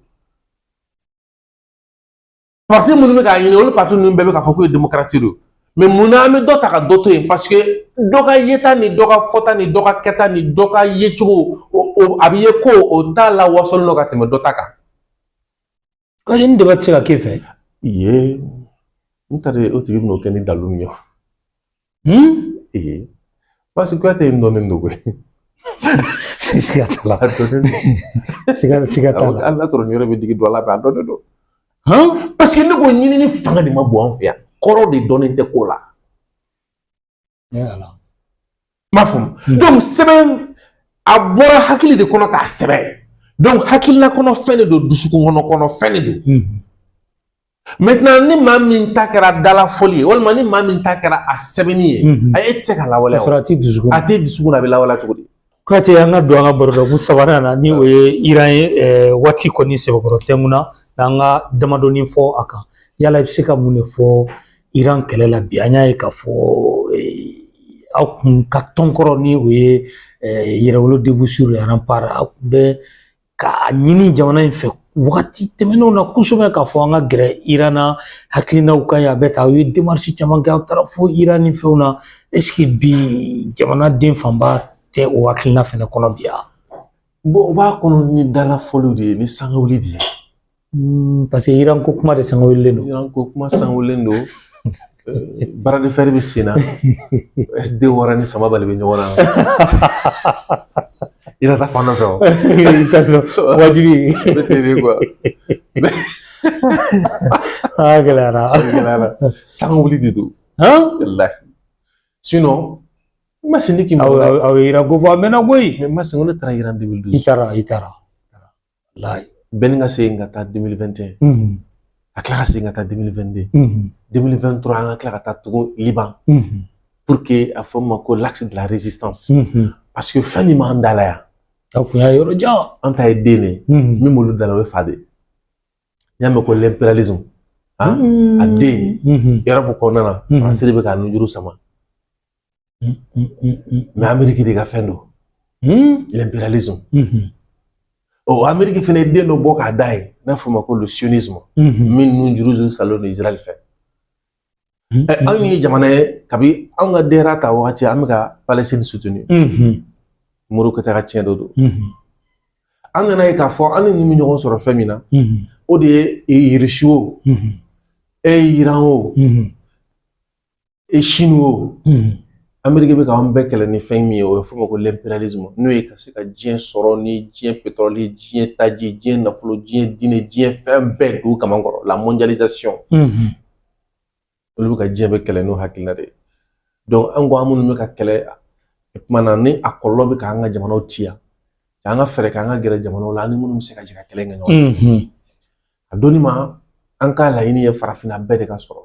parti minnu bɛ k'a ɲini olu parti ninnu bɛɛ bɛ k'a fɔ k'o ye démocratie de o mais munna an bɛ dɔ ta ka dɔ to yen parce que dɔ ka yeta ni dɔ ka fɔta ni dɔ ka kɛta ni dɔ ka yecogo a bɛ ye ko o t'a la wasolen don ka tɛmɛ dɔ ta kan. ko ni débat tɛ se ka k'e fɛ. Ye n t'a dɔn o tigi bɛn'o kɛ ni dalu min ye. parce que Kuyatɛ in dɔnnen don koyi. siga t'a la. A dɔnnen don. siga t'a la. hali n'a sɔrɔ nin yɔrɔ bɛ digi dɔ la a dɔnnen don. parce que ne ko ɲinini fanga de ma bon an fɛ yan kɔrɔ de dɔnnen tɛ ko la. m'a faamu. donc sɛbɛn a bɔra hakili de kɔnɔ k'a sɛbɛn donc hakilila kɔnɔ fɛn de don dusukun kɔnɔ fɛn de don. maintenant ni maa min ta kɛra dalafɔli ye walima ni maa min ta kɛra a sɛbɛnni ye e tɛ se ka lawaleya o. a tɛ dusukun. a tɛ dusukun na a bɛ lawaleya cogo di. Kuyatɛ an ka don an ka barodakun sabanan na ni o ye Iran ye waati kɔni sɛbɛkɔrɔ tɛngun na n'an ka damadɔni fɔ a kan yala i bɛ se ka mun de fɔ Iran kɛlɛ la bi an y'a ye k'a fɔ aw kun ka tɔnkɔrɔ ni o ye yɛrɛwolo début sur les remparts aw kun bɛ k'a ɲini jamana in fɛ wagati tɛmɛnenw na kosɛbɛ k'a fɔ an ka gɛrɛ Iran na hakilinaw ka ɲi a bɛ taa aw ye démarche caman kɛ aw taara fo Iran ni fɛnw na est-ce que bi jamanaden fanba tɛ o hakilina fɛnɛ kɔnɔ bi yan. bon o b'a kɔnɔ ni dalafɔliw de ye ni sangawuli de ye. parce que Iran ko kuma de sangawulilen don. Iran ko kuma sangawulilen don. bara de fer bɛ sen na SD wɔɔrɔ ni sama bali bɛ ɲɔgɔn na. Iran ta fan dɔ fɛ o. wajibi. ne tɛ yen quoi. gɛlɛyara. sangawuli de don. walahi sinon. ma sini k'i ma. aw ye Iran ko fɔ a mɛnna koyi. mais ma sini ko ne taara Iran 2012. i taara. walahi. bɛɛ ka segin ka taa 2021. a tila ka segin ka taa 2022. 2023 an ka tila ka taa tugun Liban. pour que a fɔ ma ko l'axe de la résistance. parce que fɛn min b'an da la yan. aw kun y'a yɔrɔ jan. an ta ye den de. min b'olu da la o ye fa de. n y'a mɛn ko l'impérialisme. a den. Europe kɔnɔna na. Faransi de bɛ k'a nujuru sama. mais Amérique de ka fɛn don. l'impérialisme. Amérique fɛnɛ ye den dɔ bɔ k'a da ye n'a fɔ ma ko le sionisme. min nujuru salen don Israël fɛ. anw ye jamana ye kabi anw ka denra ta wagati an bɛ ka Palestine soutenir. Modibo Keyita ka tiɲɛ dɔ don. an nana ye k'a fɔ an ni nin bɛ ɲɔgɔn sɔrɔ fɛn min na. o de ye Russie o. Iran o. Chine o. Amérique bɛ k'an bɛɛ kɛlɛ ni fɛn min ye o ye fɔ ma ko l'impérialisme n'o ye ka se ka diɲɛ sɔrɔ ni diɲɛ pétrole diɲɛ taji diɲɛ nafolo diɲɛ diinɛ diɲɛ fɛn bɛɛ don kaman kɔrɔ la mondialisation olu bɛ ka diɲɛ bɛɛ kɛlɛ n'o hakilina de ye donc an ko an minnu bɛ ka kɛlɛ tuma na ni a kɔlɔlɔ bɛ k'an ka jamanaw ci yan an ka fɛɛrɛ k'an ka gɛrɛ jamanaw la ani minnu bɛ se ka jɛ ka kɛlɛ kɛ ɲɔgɔn fɛ a donni ma an ka laɲini ye farafinna bɛɛ de ka sɔrɔ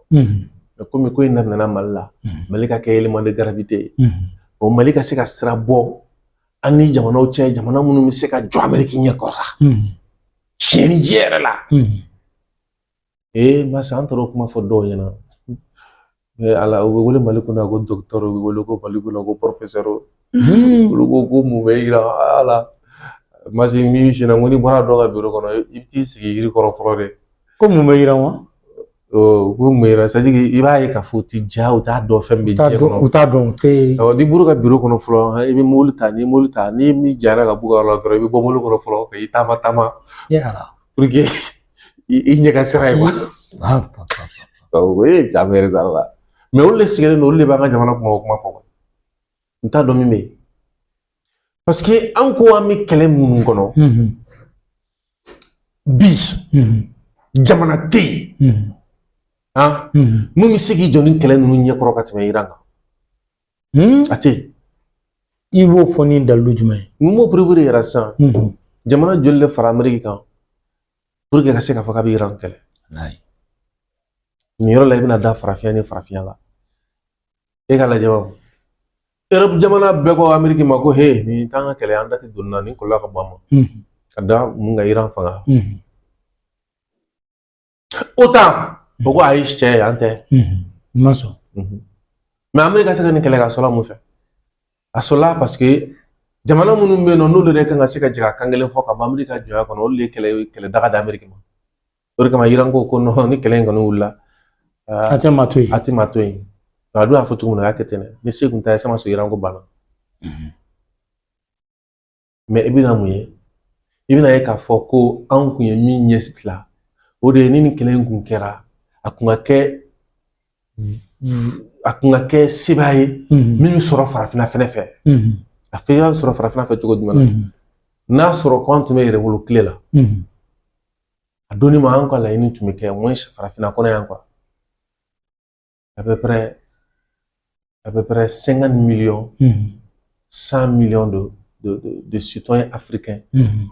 komi ko in nana Mali la Mali ka kɛ élément de gravité ye o Mali ka se ka sira bɔ an ni jamanaw cɛ jamana minnu bɛ se ka jɔ Amérique ɲɛ kɔrɔ sa tiɲɛni ji yɛrɛ la masa an taara o kuma fɔ dɔw ɲɛna ala u bɛ wele Mali kɔnɔ ko docteur u bɛ wele ko Mali kɔnɔ ko professeur olu ko mun bɛ yira ala masi min sinna ko ni bɔra dɔ ka bureau kɔnɔ i bɛ t'i sigi yiri kɔrɔ fɔlɔ de ko mun bɛ yira wa ko mun yira c'est à dire i b'a ye k'a fɔ u ti ja u t'a dɔn fɛn bɛ diɲɛ kɔnɔ u t'a dɔn ni bɔra ka bureau kɔnɔ fɔlɔ i bɛ mobili ta ni mobili ta ni min jara ka bɔ ka yɔrɔ la dɔrɔn i bɛ bɔ mobili kɔnɔ fɔlɔ ka i taama pour que i ɲɛ ka sira ye quoi o ye jaabi yɛrɛ dara la mais olu de sigilen don olu de b'an ka jamana kuma o kuma fɔ n t'a dɔn min bɛ yen parce que an ko an bɛ kɛlɛ minnu kɔnɔ bi jamana tɛ yen mun bɛ se k'i jɔ ni kɛlɛ ninnu ɲɛkɔrɔ ka tɛmɛ Iran kan a tɛ yen i b'o fɔ ni dalilu jumɛn ye n b'o prévu de yɛrɛ sisan jamana joli de fara Amérique kan pour que ka se ka fɔ k'a bɛ Iran kɛlɛ nin yɔrɔ la i bɛna da farafinya ni farafinya la e ka lajɛ baabu Europe jamana bɛɛ ko Amérique ma ko he nin t'an ka kɛlɛ an da tɛ donni na nin kɔlɔlɔ ka bon an ma ka da mun ka Iran faga OTAN o ko ayi cɛ an tɛ ma sɔn mais Amérique ka se ka nin kɛlɛ ka sɔrɔ mun fɛ a sɔrɔla parce que jamana minnu bɛ yen nɔ n'olu de kan ka se ka jigin a kan kelen fɔ ka bɔ Amérique ka jɔnya kɔnɔ olu de ye kɛlɛ daga da Amérique ma o de kama Iran ko non ni kɛlɛ in kɔni wulila a tɛ maa to yen a tɛ maa to yen a dun y'a fɔ cogo min na a y'a kɛ ten dɛ ni se kun tɛ sama sɔrɔ Iran ko banna mais i bɛna mun ye i bɛna ye k'a fɔ ko anw kun ye min ɲɛsila o de ye ni nin kɛlɛ in kun kɛra a kun ka kɛ sebaya ye min bɛ sɔrɔ farafinna fɛnɛ fɛ a fɛ bɛ sɔrɔ farafinna fɛ cogo jumɛn na n'a sɔrɔ ko an tun bɛ yɛrɛwolo tile la a donni ma an ka laɲini tun bɛ kɛ moins farafinna kɔnɔ yan quoi à peu près 50 millions 100 millions de citoyens africains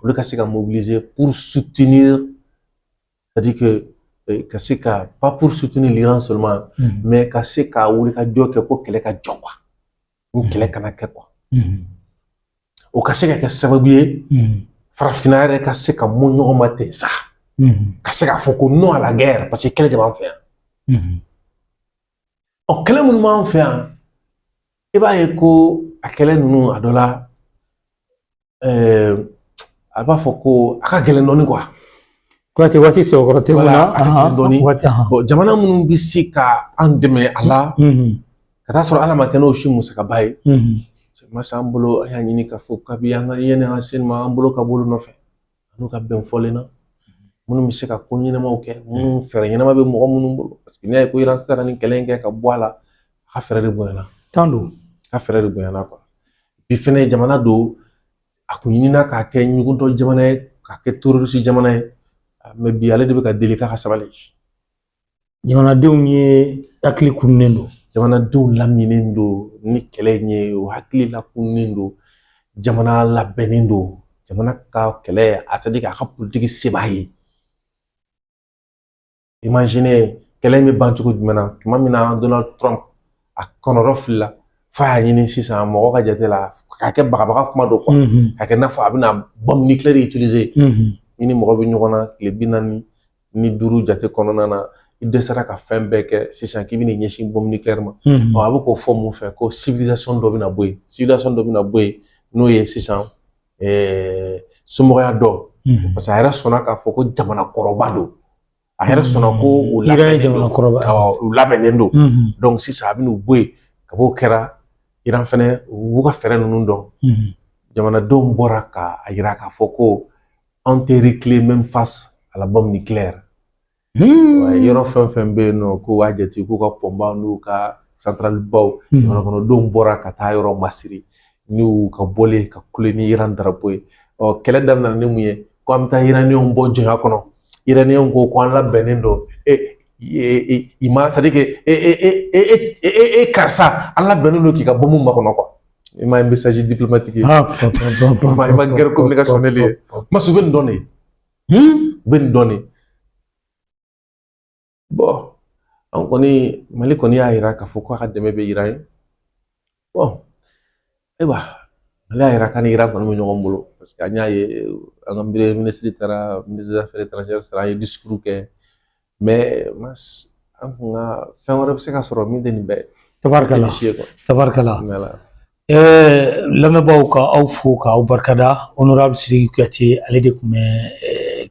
olu ka se ka mobiliser pour soutenir c'est-à-dire que pas pour soutenir l'Iran seulement mais ka se ka wuli ka jɔ kɛ ko kɛlɛ ka jɔ quoi ni kɛlɛ kana kɛ quoi o ka se ka kɛ sababu ye farafinna yɛrɛ ka se ka mɔ ɲɔgɔn ma ten sa ka se k'a fɔ ko non à la guerre parce que kɛlɛ de b'an fɛ yan ɔ kɛlɛ minnu b'an fɛ yan i b'a ye ko a kɛlɛ ninnu a dɔ la a b'a fɔ ko a ka gɛlɛn dɔɔni quoi waati sɛbɛkɔrɔ tɛ a ka gɛlɛn dɔɔni bon jamana minnu bɛ se ka an dɛmɛ a la ka taa sɔrɔ ala ma kɛ n'o si musakaba ye masa an bolo an y'a ɲini k'a fɔ kabi an ka yanni an ka se ma an bolo ka bolo nɔfɛ n'u ka bɛn fɔlen na minnu bɛ se ka ko ɲɛnamaw kɛ minnu fɛɛrɛ ɲɛnama bɛ mɔgɔ minnu bolo parce que n'i y'a ye ko Iran sera ka nin kɛlɛ in kɛ ka bɔ a la a ka fɛɛrɛ de bonyana tan don a ka fɛɛrɛ de bonyana quoi bi fɛnɛ jamana don a kun ɲinina k'a kɛ ɲugutɔ jamana ye k'a kɛ terroriste jamana ye mais bi ale de bɛ ka deli k'a ka sabali jamanadenw ye hakili kurunnen don jamanadenw laminen don ni kɛlɛ in ye o hakili lakununnen don jamana labɛnnen don jamana ka kɛlɛ a c'est à dire k'a ka politique se b'a ye imaginez kɛlɛ in bɛ ban cogo jumɛn na tuma min na Donald Trump a kɔnɔrɔ filila f'a y'a ɲini sisan mɔgɔ ka jate la k'a kɛ bagabaga kuma dɔ quoi k'a kɛ n'a fɔ a bɛna bombe nucléaire utiliser i ni mɔgɔ bɛ ɲɔgɔn na tile 45 jate kɔnɔna na i dɛsɛra ka fɛn bɛɛ kɛ sisan k'i bɛna ɲɛsin bombe nucléaire ma a bɛ k'o fɔ mun fɛ ko civilisation dɔ bɛna bɔ yen civilisation dɔ bɛna bɔ yen n'o ye sisan somɔgɔya dɔ parce que a yɛrɛ sɔnna k'a fɔ ko jamana kɔrɔba don a yɛrɛ sɔnna ko u labɛnnen don donc sisan a bɛna u bɔ yen ka b'o kɛra Iran fɛnɛ u b'u ka fɛɛrɛ ninnu dɔn jamanadenw bɔra k'a yira k'a fɔ ko an tɛ reculer même face à la bombe nucléaire yɔrɔ fɛn fɛn bɛ yen nɔ ko b'a jate k'u ka pɔnbaw n'u ka central baw jamana kono don bora ka taa yɔrɔ masiri ni ka bole ka kule ni Iran drapeau ye kɛlɛ daminɛ ni mun ye ko an bɛ taa Iraniyɛnw bɔ jɛŋa kɔnɔ Iraniyɛnw ko an labɛnnen don ima c'est à dire que karisa an labɛnnen don k'i ka bombe makɔnɔ quoi i ma message diplomatique ye i ma guerre communicationnelle ye masu bɛ nin dɔn de bɛ nin dɔn de bon an kɔni Mali kɔni y'a yira k'a fɔ ko a ka dɛmɛ bɛ Iran ye bon ayiwa Mali y'a yira k'a ni Iran kɔni bɛ ɲɔgɔn bolo parce que an y'a ye an ka ministre taara ministre des affaires étrangères sera an ye discours kɛ mais an kun ka fɛn wɛrɛ bɛ se ka sɔrɔ min tɛ nin bɛɛ tabarikala lamɛnbaaw ka aw fo k'aw barikada honorable Sidiki Kuyate ale de tun bɛ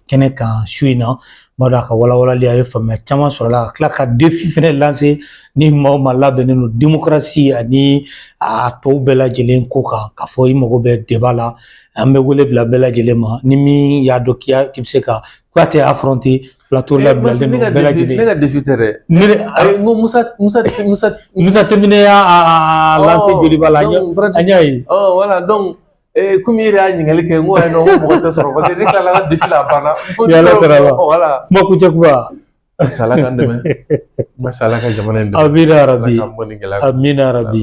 kɛnɛ kan su in na b'a dɔn a ka walawalali a ye faamuya caman sɔrɔ la ka tila ka défi fɛnɛ lancer ni maa o maa labɛnnen don démocratie ani a tɔw bɛɛ lajɛlen ko kan k'a fɔ i mago bɛ débat la an bɛ wele bila bɛɛ lajɛlen ma ni min y'a dɔn k'i bɛ se ka Kuyate affronter plateau la bɛɛ lajɛlen ne ka défi tɛ dɛ n ko Musa Temine y'a lancer joli b'a la an y'a ye voilà donc comme i yɛrɛ y'a ɲininkali kɛ n ko ayi non n ko mɔgɔ tɛ sɔrɔ parce que ne tilala n ka défi la a banna voilà kuma kuncɛkuba masa Ala k'an dɛmɛ masa Ala ka jamana in dɛmɛ amina yarabi amina yarabi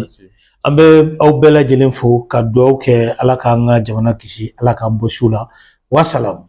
an bɛ aw bɛɛ lajɛlen fo ka dugawu kɛ Ala k'an ka jamana kisi Ala k'an bɔ su la wasalamu